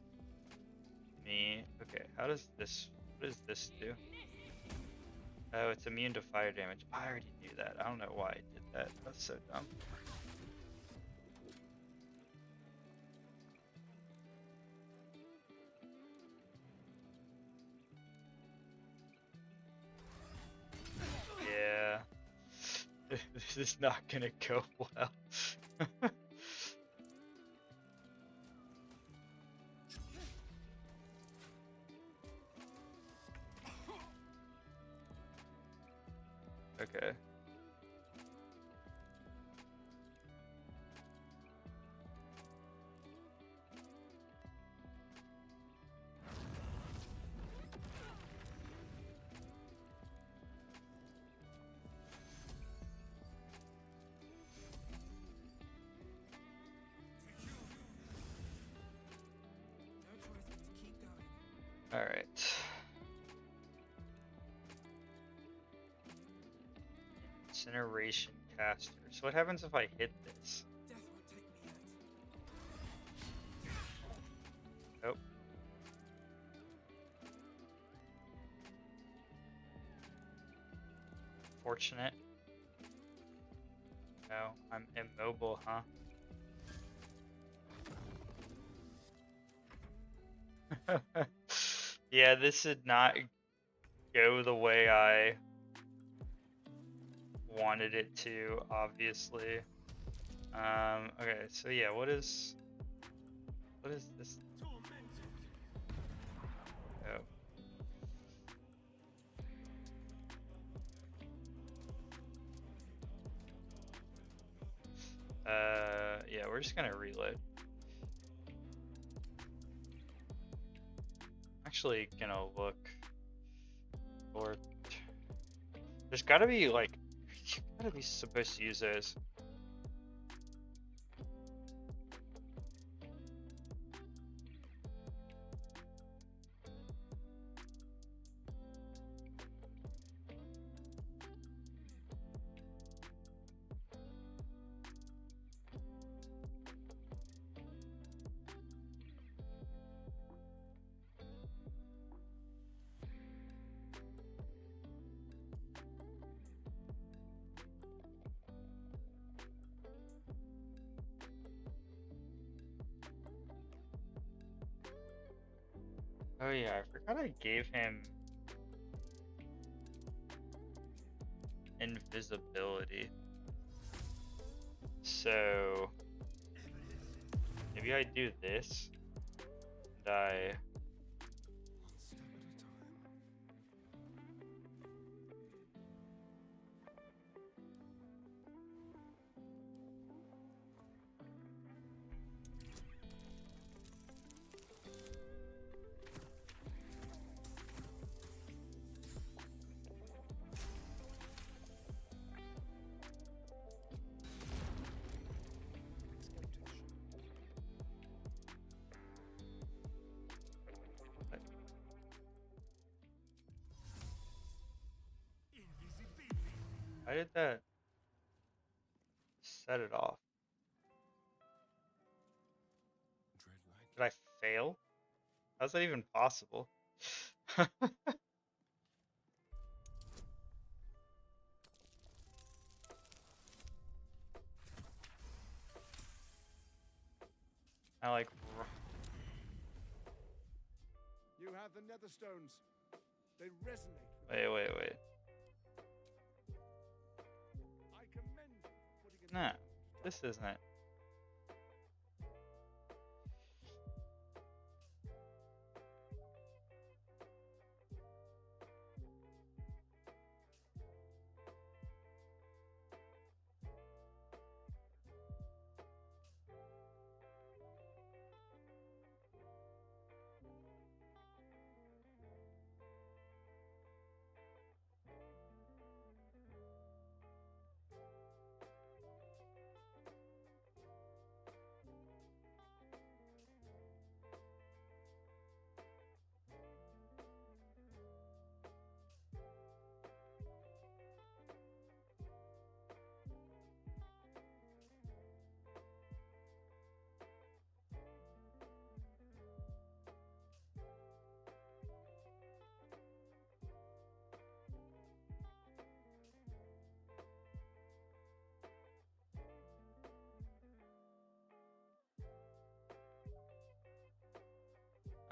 me. Okay, how does this, what does this do? Oh, it's immune to fire damage. I already knew that. I don't know why I did that. That's so dumb. Yeah. This is not gonna go well. Okay. All right. Incineration caster. So what happens if I hit this? Death won't take me yet. Oh. Fortunate. No, I'm immobile, huh? Yeah, this did not go the way I wanted it to, obviously. Okay, so yeah, what is this? Oh. Yeah, we're just gonna reload. Actually gonna look for, there's gotta be like, you gotta be supposed to use those. Oh yeah, I forgot I gave him invisibility. So maybe I do this and I, why did that set it off? Did I fail? How's that even possible? I like. You have the netherstones. They resonate with Wait. I commend you for putting it Nah, this isn't.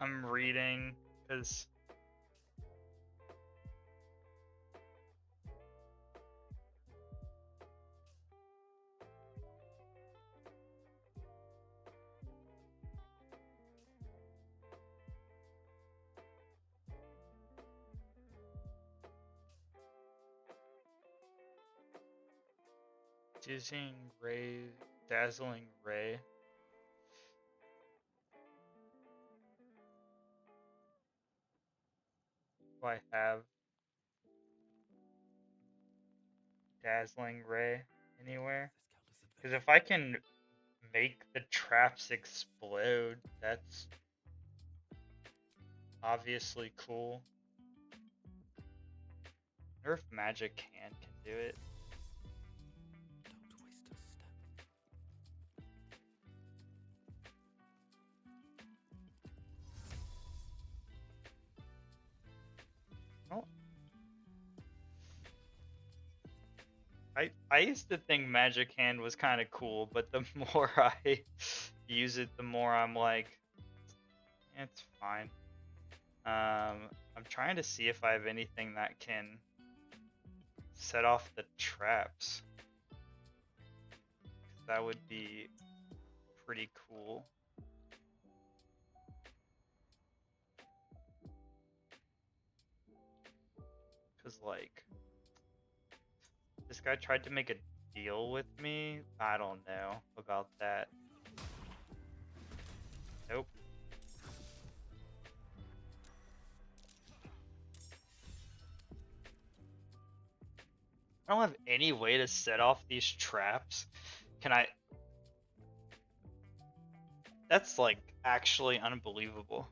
I'm reading because dizzying ray, dazzling ray. Do I have dazzling ray anywhere? Because if I can make the traps explode, that's obviously cool. I wonder if magic hand can do it. Don't waste a step. Oh. I used to think magic hand was kind of cool, but the more I use it, the more I'm like, it's fine. I'm trying to see if I have anything that can set off the traps. That would be pretty cool. Cause like, this guy tried to make a deal with me. I don't know about that. Nope. I don't have any way to set off these traps. Can I? That's like actually unbelievable.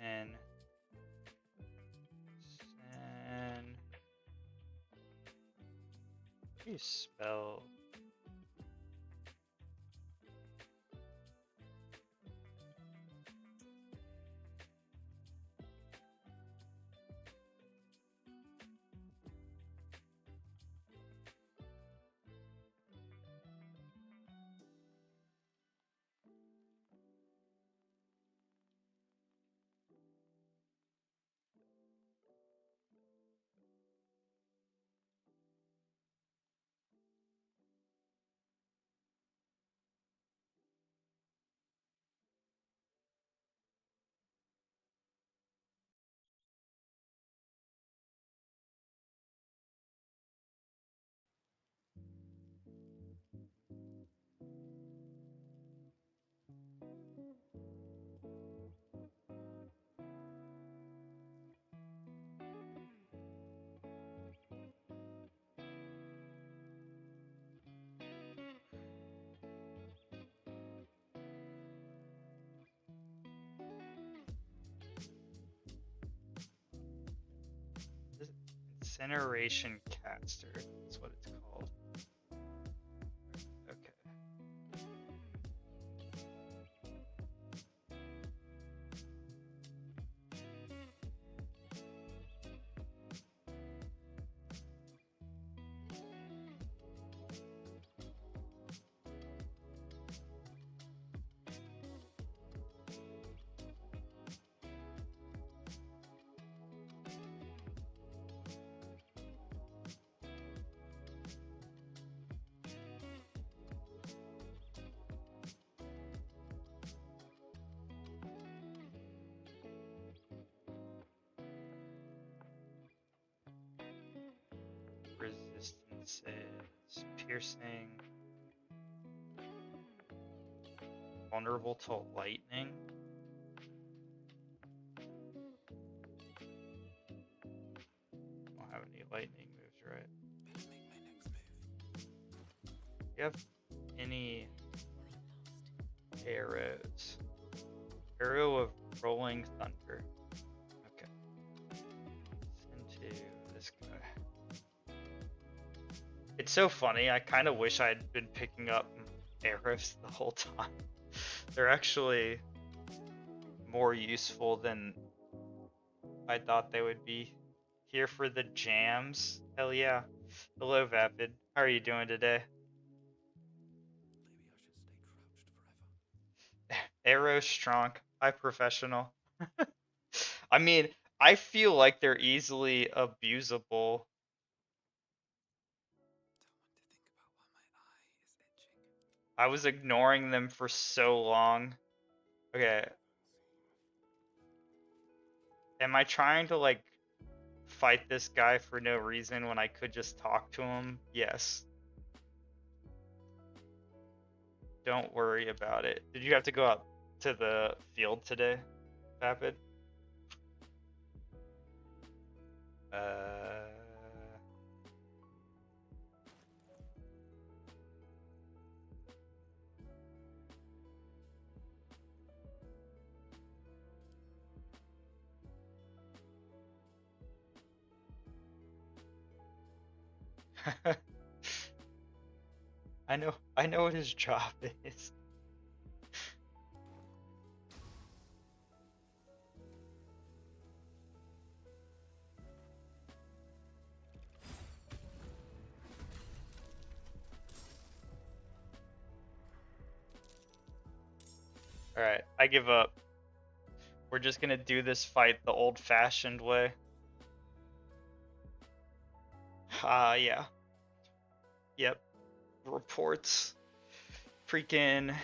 And how do you spell? Incineration caster. That's what it's called. Okay. Resistances, piercing, vulnerable to lightning. Don't have any lightning moves, right? Better make my next move. Do you have any arrows? Arrow of rolling thunder. Okay. Into this guy. It's so funny. I kind of wish I'd been picking up arrows the whole time. They're actually more useful than I thought they would be. Here for the jams. Hell yeah. Hello, Vapid. How are you doing today? Maybe I should stay crouched forever. Arrow strong. High professional. I mean, I feel like they're easily abusable. Don't want to think about why my eye is itching. I was ignoring them for so long. Okay. Am I trying to like fight this guy for no reason when I could just talk to him? Yes. Don't worry about it. Did you have to go out to the field today, Vapid? I know what his job is. Alright, I give up. We're just gonna do this fight the old-fashioned way. Yeah. Yep. Reports. Freaking.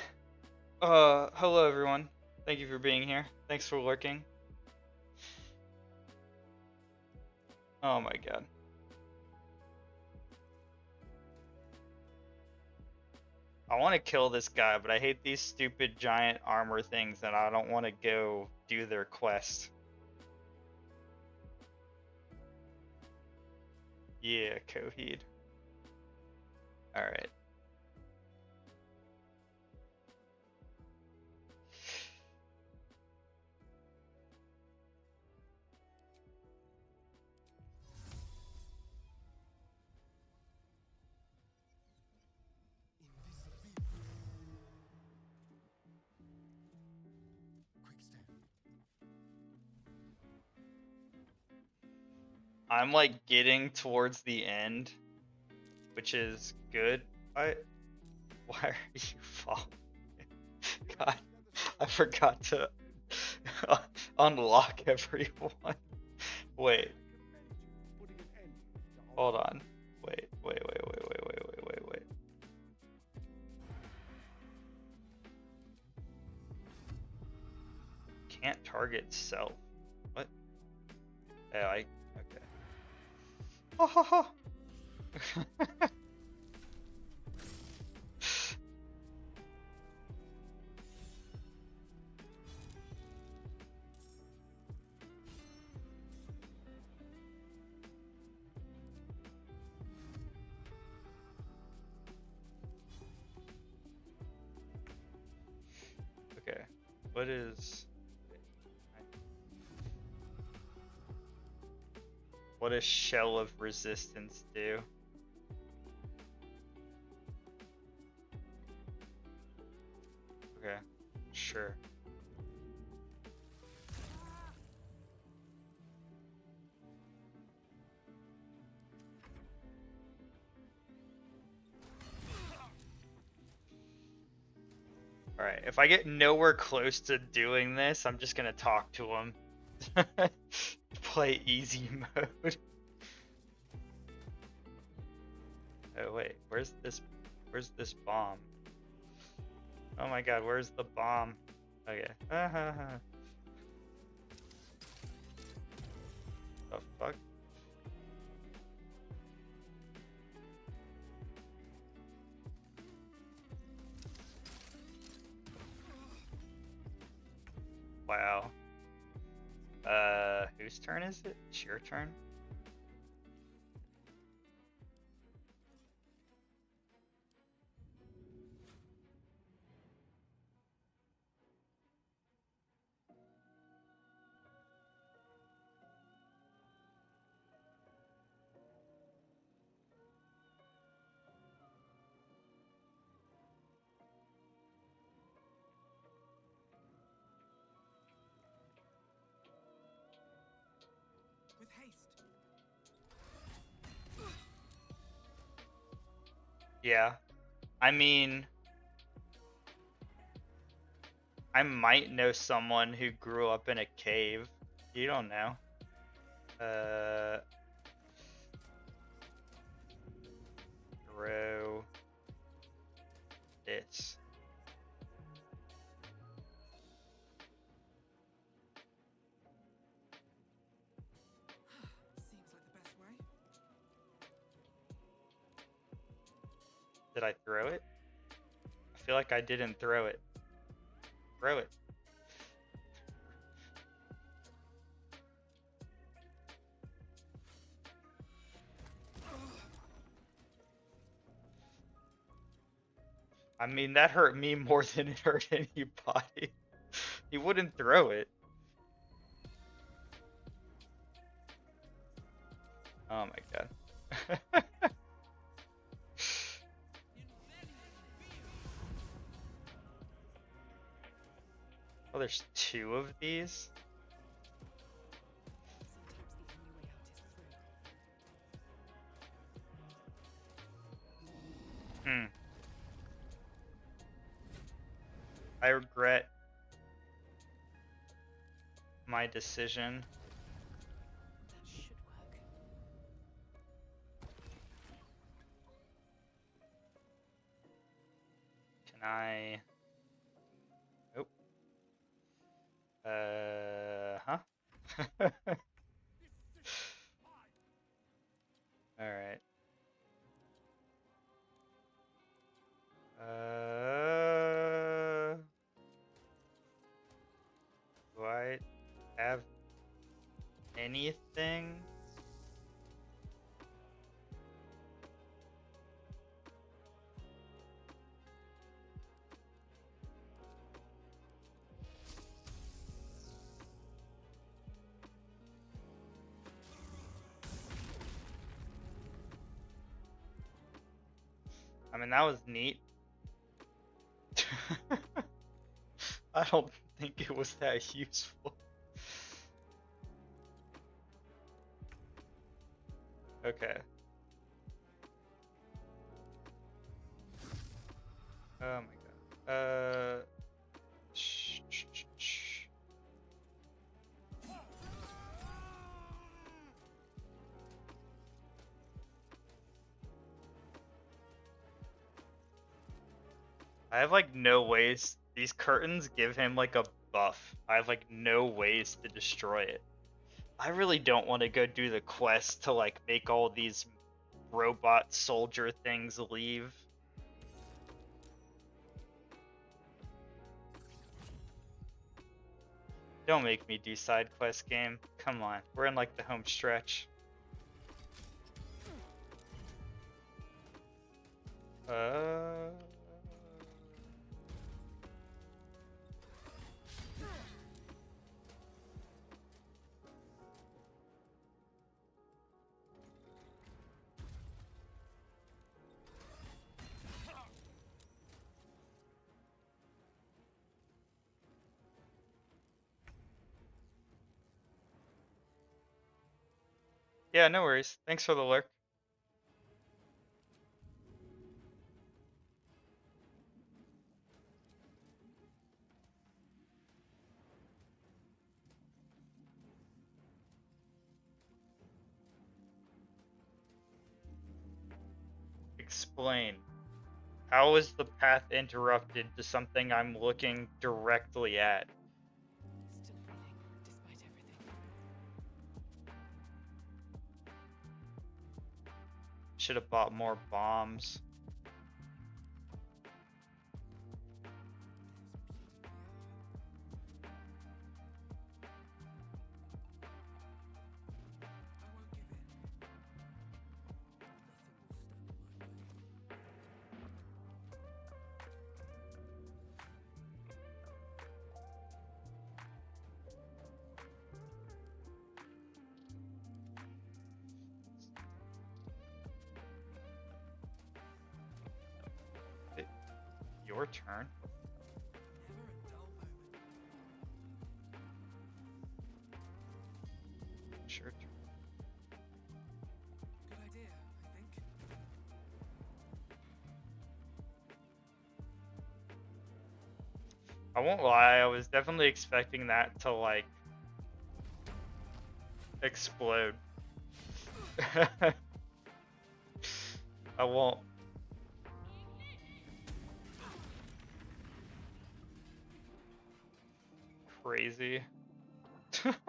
Hello everyone. Thank you for being here. Thanks for lurking. Oh my god. I want to kill this guy, but I hate these stupid giant armor things and I don't want to go do their quest. Yeah, Coheed. Alright. Quick step. I'm like getting towards the end, which is good. Why are you falling? God, I forgot to unlock everyone. Wait, hold on. Wait. Can't target self. What? Yeah, okay. Ha ha ha. Okay, what does Shell of Resistance do? Okay, sure. Alright, if I get nowhere close to doing this, I'm just gonna talk to him. Play easy mode. Oh wait, where's this bomb? Oh my god, where's the bomb? Okay. The fuck? Wow. Whose turn is it? It's your turn? With haste. Yeah. I mean, I might know someone who grew up in a cave. You don't know. Throw this. Seems like the best way. Did I throw it? I feel like I didn't throw it. Throw it. I mean, that hurt me more than it hurt anybody. He wouldn't throw it. Oh my god. Oh, there's two of these? Sometimes the only way out is through. I regret my decision. That should work. Can I? Nope. Huh? Alright. Do I have anything? I mean, that was neat. I don't think it was that useful. Okay. Oh my god. Shh. I have like no ways. These curtains give him like a buff. I have like no ways to destroy it. I really don't want to go do the quest to like make all these robot soldier things leave. Don't make me do side quest game. Come on, we're in like the home stretch. Yeah, no worries. Thanks for the lurk. Explain. How is the path interrupted to something I'm looking directly at? Still breathing, despite everything. Should have bought more bombs. your turn. Never a dull moment. It's your turn. Good idea, I think. I won't lie, I was definitely expecting that to like explode. I won't. Crazy. For mercy.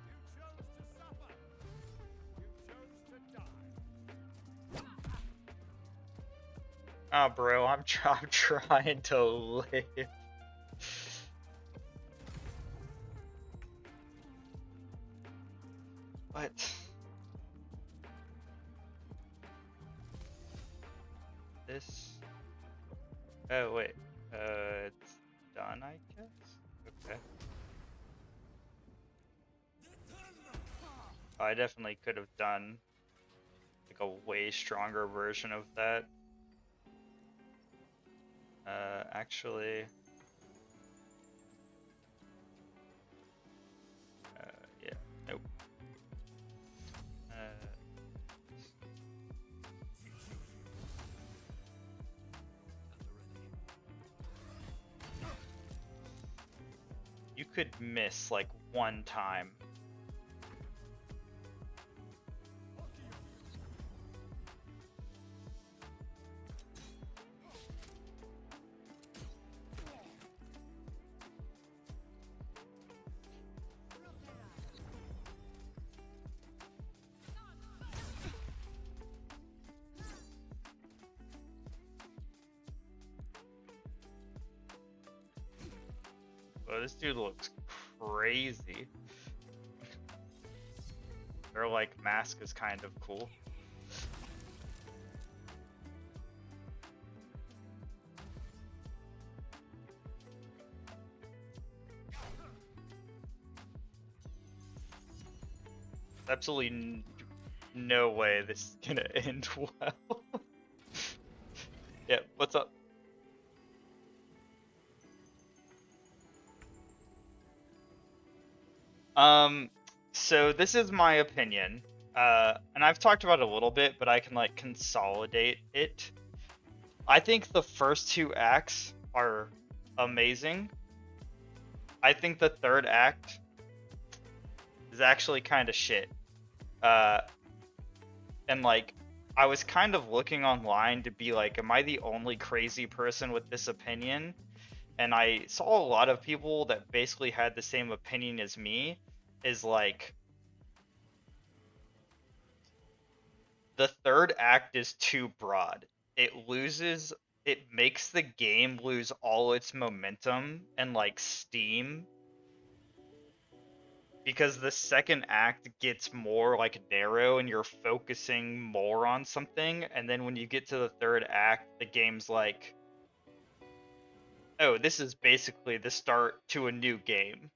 You chose to suffer. You chose to die. Ah, bro, I'm trying to live. What? This? Oh wait, it's done, I guess. Okay. I definitely could have done like a way stronger version of that. Actually, yeah, nope. You could miss like one time. Oh, this dude looks crazy. Their like mask is kind of cool. Absolutely no way this is gonna end well. Yeah, what's up? So this is my opinion, and I've talked about it a little bit, but I can like consolidate it. I think the first two acts are amazing. I think the third act is actually kind of shit. And like, I was kind of looking online to be like, am I the only crazy person with this opinion? And I saw a lot of people that basically had the same opinion as me, is like, the third act is too broad. It makes the game lose all its momentum and like steam, because the second act gets more like narrow and you're focusing more on something, and then when you get to the third act, the game's like, oh, this is basically the start to a new game.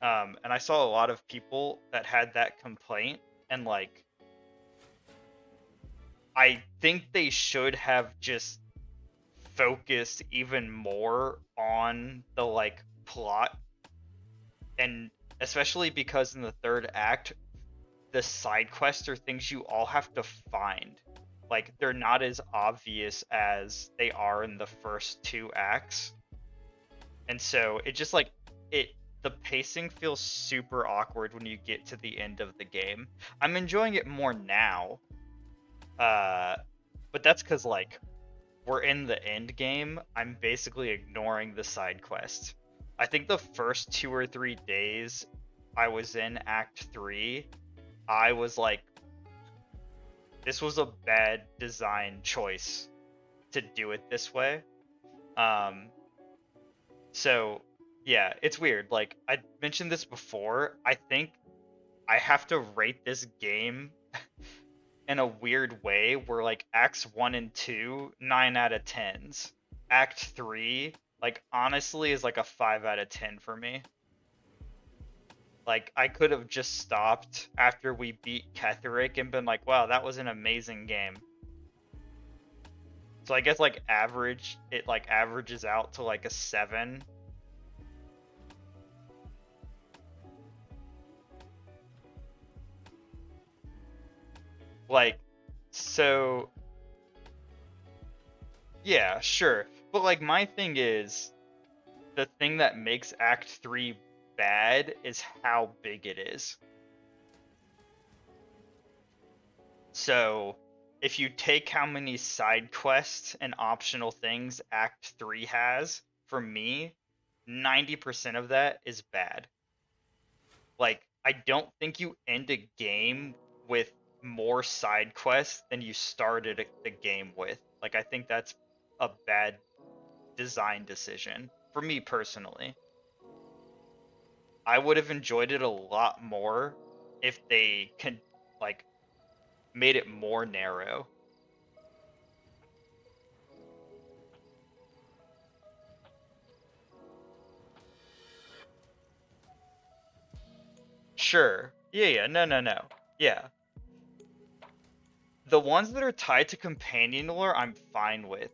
And I saw a lot of people that had that complaint, and like, I think they should have just focused even more on the like plot, and especially because in the third act, the side quests are things you all have to find. Like, they're not as obvious as they are in the first two acts. And so it just like, the pacing feels super awkward when you get to the end of the game. I'm enjoying it more now. But that's because like, we're in the end game. I'm basically ignoring the side quest. I think the first 2 or 3 days I was in Act 3, I was like, this was a bad design choice to do it this way. So yeah, it's weird. Like, I mentioned this before, I think I have to rate this game in a weird way, where like acts 1 and 2, 9 out of 10s. Act 3, like, honestly is like a 5 out of 10 for me. Like, I could have just stopped after we beat Ketherick and been like, wow, that was an amazing game. So I guess like it like averages out to like a 7. Like, so yeah, sure. But like my thing is, the thing that makes Act 3 bad is how big it is. So, if you take how many side quests and optional things Act 3 has, for me, 90% of that is bad. Like, I don't think you end a game with more side quests than you started the game with. Like, I think that's a bad design decision for me personally. I would have enjoyed it a lot more if they can like made it more narrow. Sure. Yeah, no. Yeah. The ones that are tied to companion lore, I'm fine with.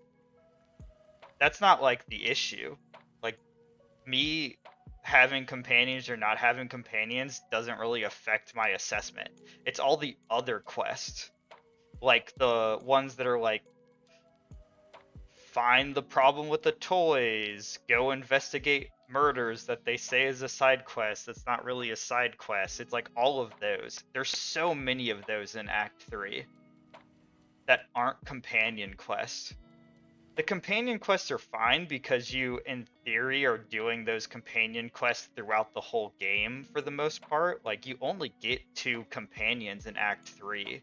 That's not like the issue. Like, me having companions or not having companions doesn't really affect my assessment. It's all the other quests. Like the ones that are like, find the problem with the toys, go investigate murders that they say is a side quest that's not really a side quest. It's like all of those. There's so many of those in Act 3 that aren't companion quests. The companion quests are fine because you, in theory, are doing those companion quests throughout the whole game for the most part. Like, you only get 2 companions in Act 3.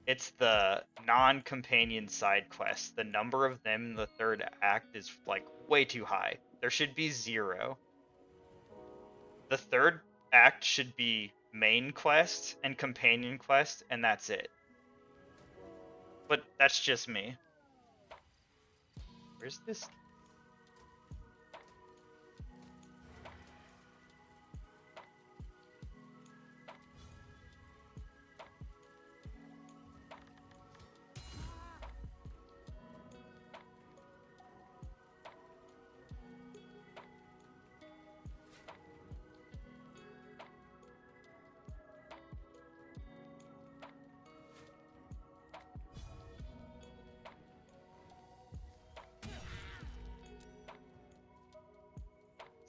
It's the non-companion side quests. The number of them in the 3rd act is, like, way too high. There should be 0. The 3rd act should be main quest and companion quest, and that's it. But that's just me. Where's this?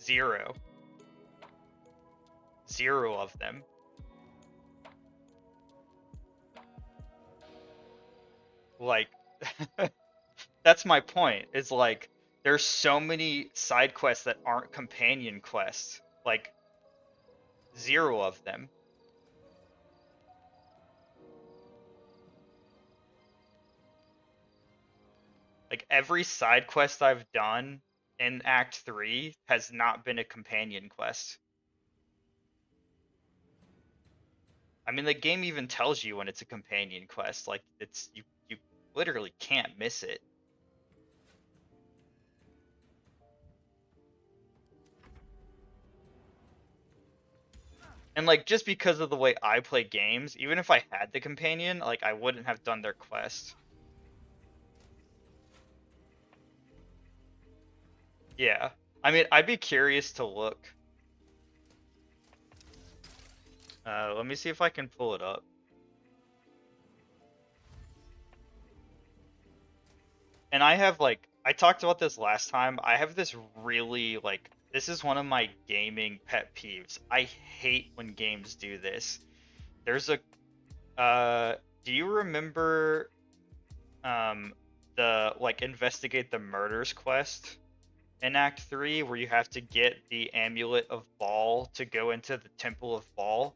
Zero. 0 of them. Like, that's my point. Is like, there's so many side quests that aren't companion quests. Like, 0 of them. Like, every side quest I've done in Act 3 has not been a companion quest. I mean, the game even tells you when it's a companion quest. Like, it's you literally can't miss it. And like, just because of the way I play games, even if I had the companion, like, I wouldn't have done their quest. Yeah. I mean, I'd be curious to look. Let me see if I can pull it up. And I have like, I talked about this last time. I have this really like, this is one of my gaming pet peeves. I hate when games do this. There's a, do you remember, the like investigate the murders quest in Act 3 where you have to get the amulet of Baal to go into the Temple of Baal?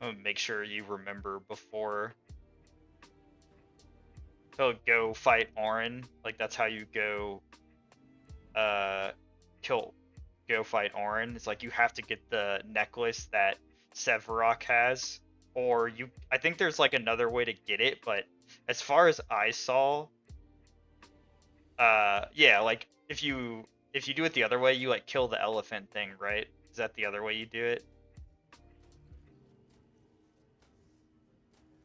I'm gonna make sure you remember before to go fight Orin. Like, that's how you go uh go fight Orin. It's like you have to get the necklace that Sevarok has, or you, I think there's like another way to get it, but as far as I saw, yeah, like if you if you do it the other way, you like kill the elephant thing, right? Is that the other way you do it?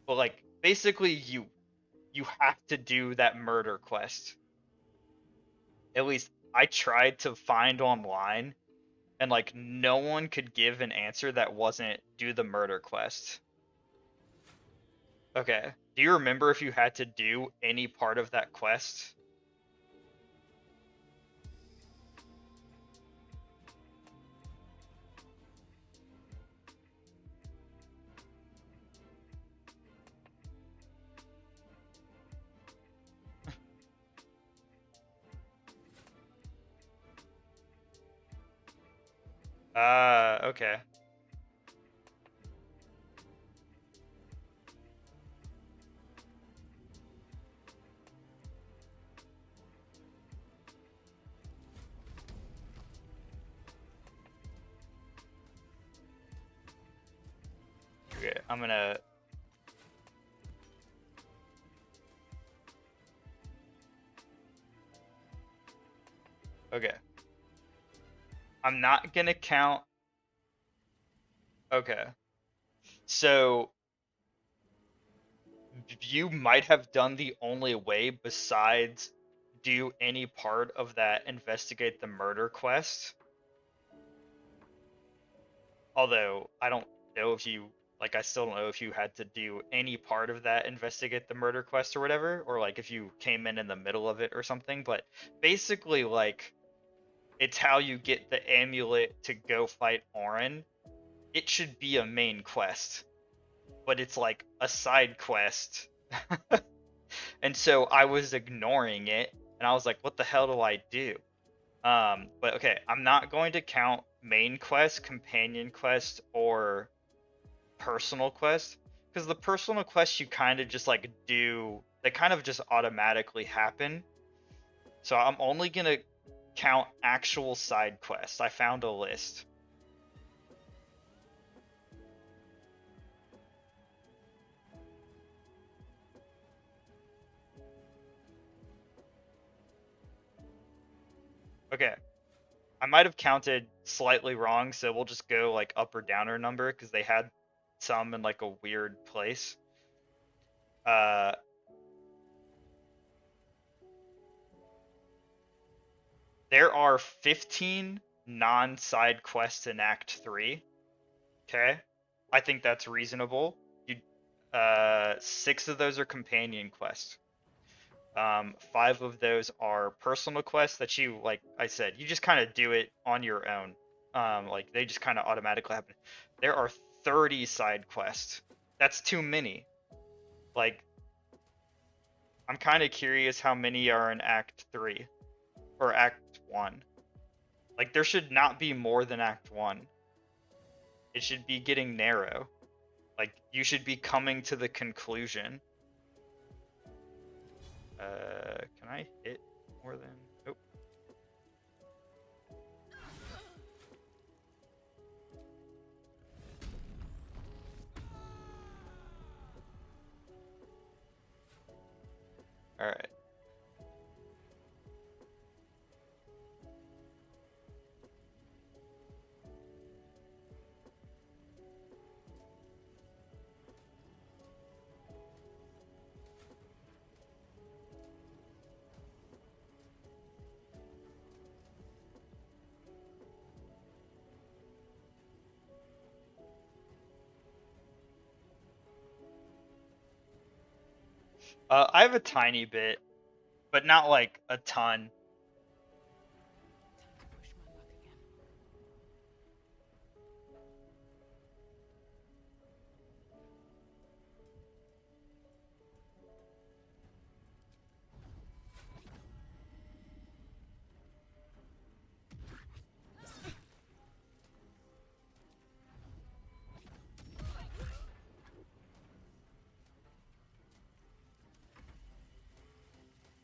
Well, like basically you have to do that murder quest. At least I tried to find online, and like no one could give an answer that wasn't do the murder quest. Okay. Do you remember if you had to do any part of that quest? Okay. Okay, I'm gonna. Okay. I'm not gonna count. Okay. So you might have done the only way besides do any part of that investigate the murder quest. Although I don't know if you like I still don't know if you had to do any part of that investigate the murder quest or whatever, or like if you came in the middle of it or something, but basically like it's how you get the amulet to go fight Orin. It should be a main quest, but it's like a side quest. And so I was ignoring it, and I was like, what the hell do I do? But okay, I'm not going to count main quest, companion quest, or personal quest, because the personal quests you kind of just like do, they kind of just automatically happen. So I'm only gonna count actual side quests. I found a list. Okay. I might have counted slightly wrong, so we'll just go like up or down or number because they had some in like a weird place. Uh, there are 15 non-side quests in Act 3. Okay? I think that's reasonable. You, 6 of those are companion quests. 5 of those are personal quests that you, like I said, you just kind of do it on your own. Like they just kind of automatically happen. There are 30 side quests. That's too many. Like, I'm kind of curious how many are in Act 3 or Act 1. Like, there should not be more than Act 1. It should be getting narrow. Like, you should be coming to the conclusion. Can I hit more than... Oh. Alright. I have a tiny bit, but not like a ton. Time to push my luck again.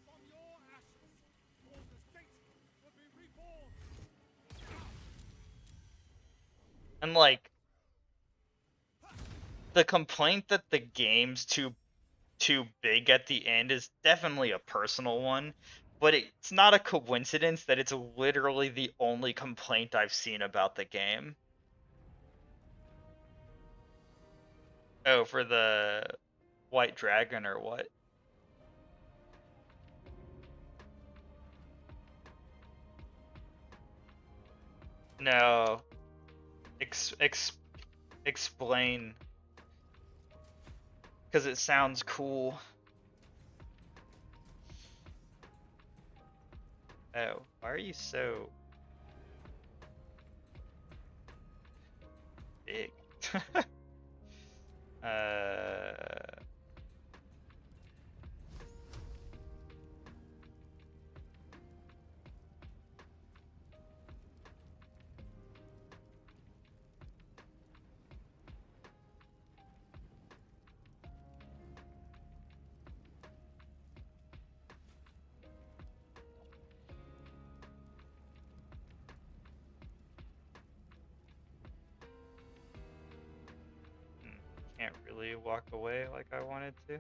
From your ashes, Baldur's Gate will be reborn. And like, the complaint that the game's too big at the end is definitely a personal one, but it's not a coincidence that it's literally the only complaint I've seen about the game. Oh, for the White Dragon or what? No. Explain. Because it sounds cool. Oh, why are you so big? Can't really walk away like I wanted to.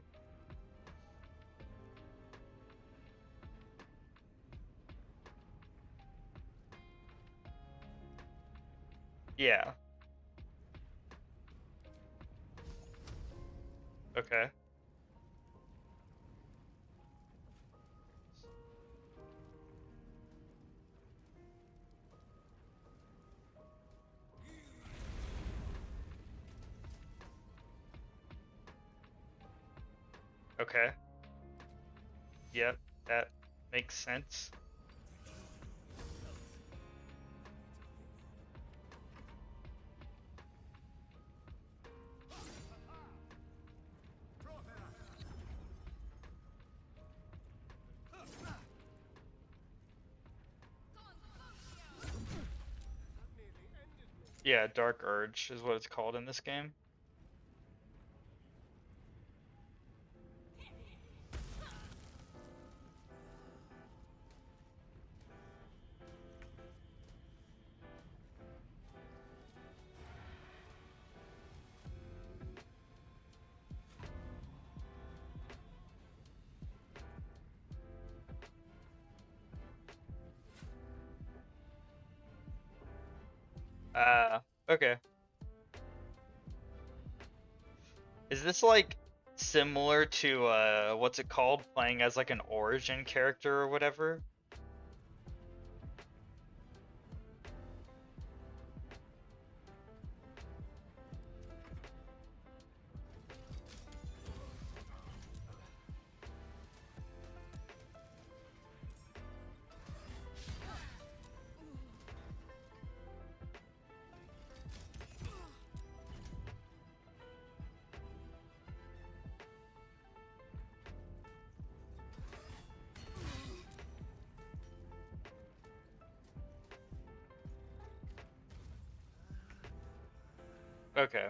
Yeah. Okay. Okay. Yep, that makes sense. Yeah, Dark Urge is what it's called in this game. Okay. Is this like similar to what's it called? Playing as like an origin character or whatever? Okay.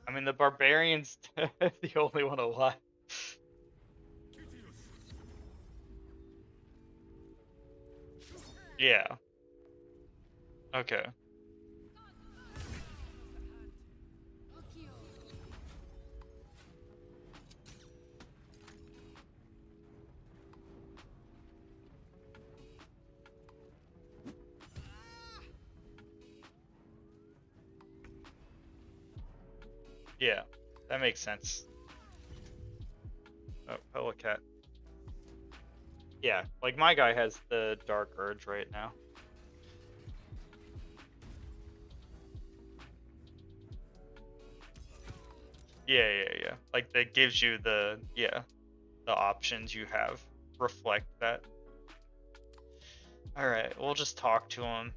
I mean, the barbarian's the only one alive. Yeah. Okay. Yeah, that makes sense. Oh, hello cat. Yeah, like my guy has the Dark Urge right now. Yeah. Like that gives you the options you have reflect that. All right, we'll just talk to him.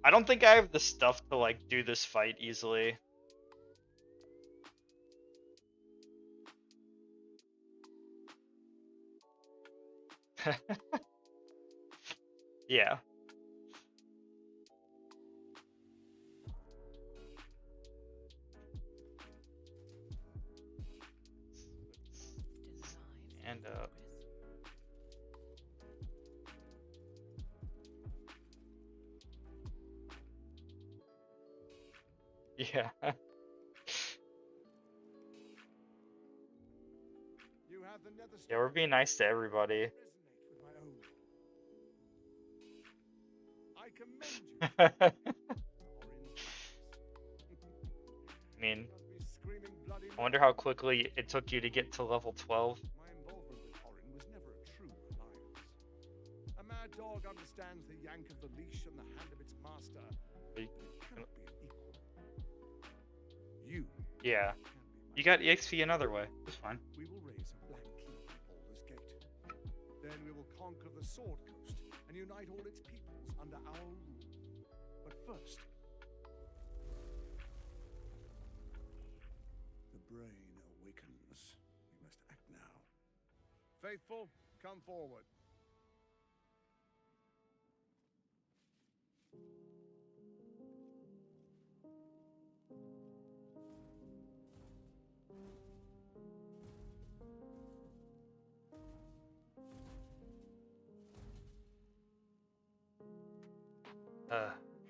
I don't think I have the stuff to like do this fight easily. Yeah. And yeah. You have the nether Yeah, we're being nice to everybody. I commend you. I mean, I wonder how quickly it took you to get to level 12. My involvement with Orin was never a true alliance. A mad dog understands the yank of the leash and the hand of its master, but it cannot be an equal. You Yeah. can be my You got EXP another way. It's fine. We will raise a black keep on Baldur's Gate. Then we will conquer the Sword Coast and unite all its peoples under our rule. But first, the brain awakens. We must act now. Faithful, come forward.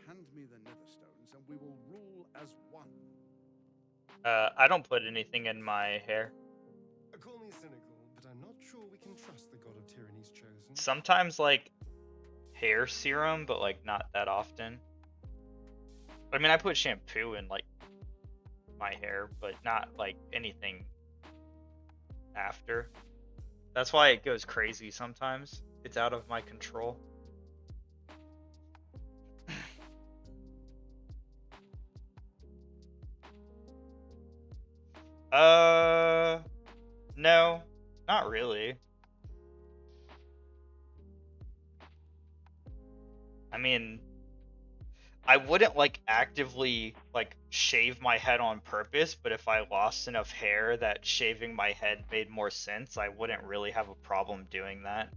Hand me the Netherstones, and we will rule as one. I don't put anything in my hair. Call me cynical, but I'm not sure we can trust the god of tyranny's chosen. Sometimes like hair serum, but like not that often. I mean, I put shampoo in like my hair, but not like anything after. That's why it goes crazy sometimes. It's out of my control. No, not really. I mean, I wouldn't like actively like shave my head on purpose, but if I lost enough hair that shaving my head made more sense, I wouldn't really have a problem doing that.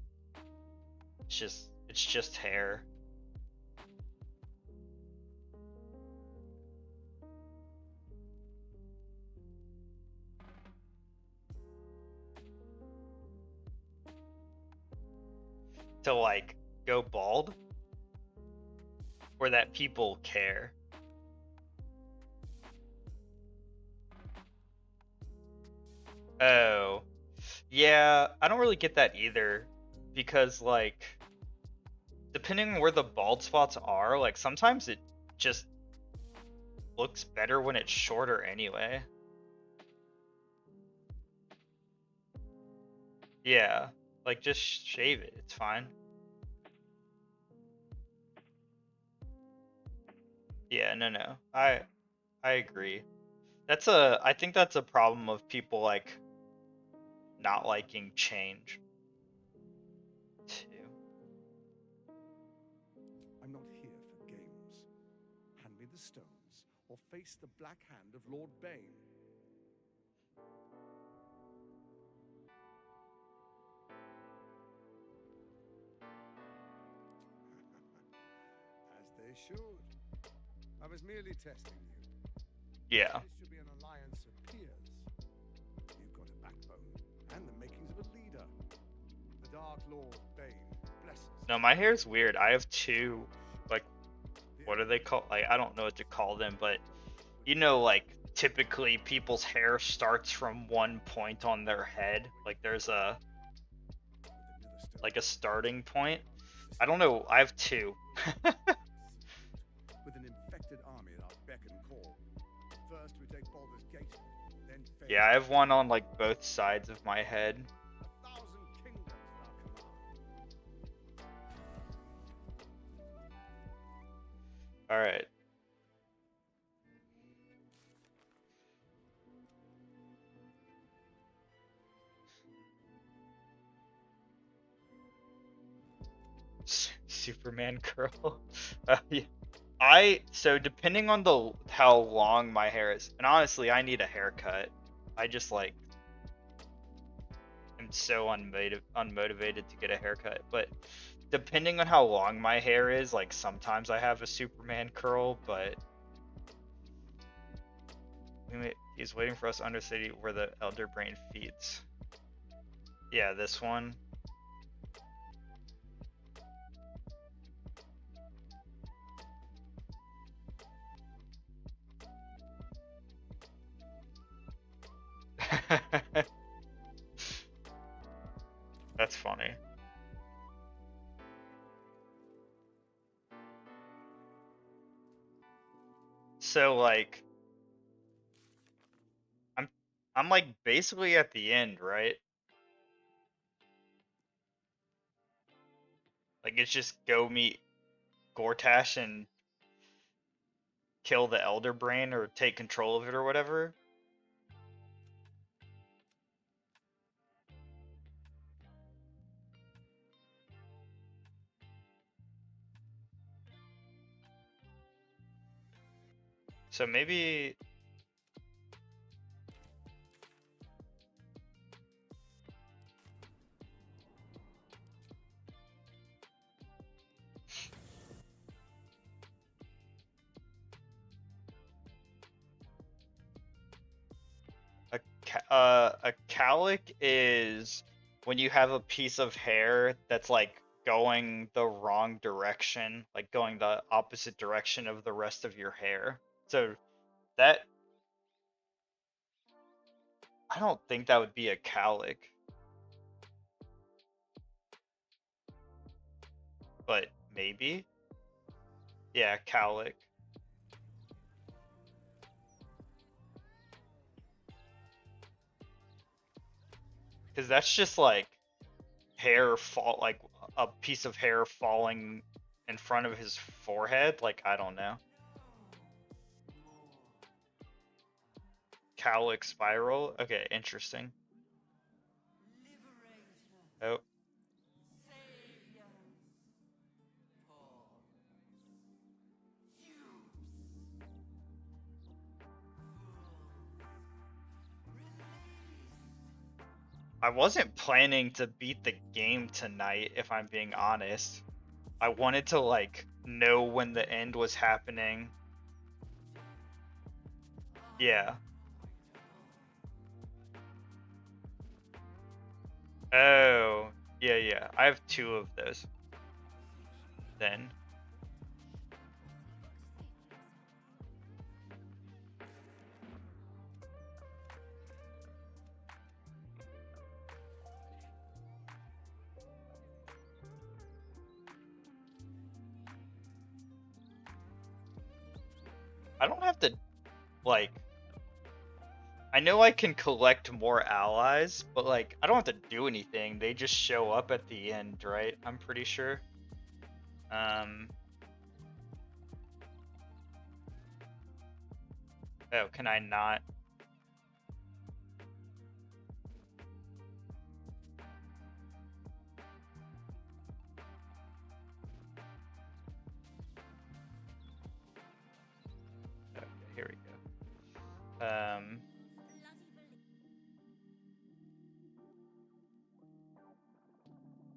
It's just hair. To like go bald, or that people care. Oh, yeah, I don't really get that either, because like depending on where the bald spots are, like sometimes it just looks better when it's shorter anyway. Yeah, like just shave it, it's fine. Yeah, no. I agree. I think that's a problem of people like not liking change too. I'm not here for games. Hand me the stones, or face the black hand of Lord Bane. As they should. I was merely testing you. Yeah. This should be an alliance of peers. You've got a backbone and the makings of a leader. The Dark Lord Bane blesses. No, my hair's weird. I have two, like, what are they called? Like, I don't know what to call them, but you know, like typically people's hair starts from one point on their head. Like there's a starting point. I don't know. I have two. With an infected army at our beck and call. First we take Baldur's Gate, then Fate. Yeah, I have one on like both sides of my head. 1,000 kingdoms at our command. All right. Superman curl. Yeah. So depending on how long my hair is, and honestly, I need a haircut. I just like am so unmotivated to get a haircut. But depending on how long my hair is, like sometimes I have a Superman curl, but he's waiting for us under city where the Elder Brain feeds. Yeah, this one. That's funny. So like I'm like basically at the end, right? Like it's just go meet Gortash and kill the Elder Brain or take control of it or whatever. So maybe a calic is when you have a piece of hair that's like going the wrong direction, like going the opposite direction of the rest of your hair. So that I don't think that would be a calic. But maybe. Yeah, calic. Because that's just like hair fall, like a piece of hair falling in front of his forehead. Like, I don't know. Cowlick spiral. Okay, interesting. Oh. I wasn't planning to beat the game tonight, if I'm being honest. I wanted to, like, know when the end was happening. Yeah. Oh, yeah. I have 2 of those. Then. I don't have to, like... I know I can collect more allies, but, like, I don't have to do anything. They just show up at the end, right? I'm pretty sure. Oh, can I not? Okay, here we go.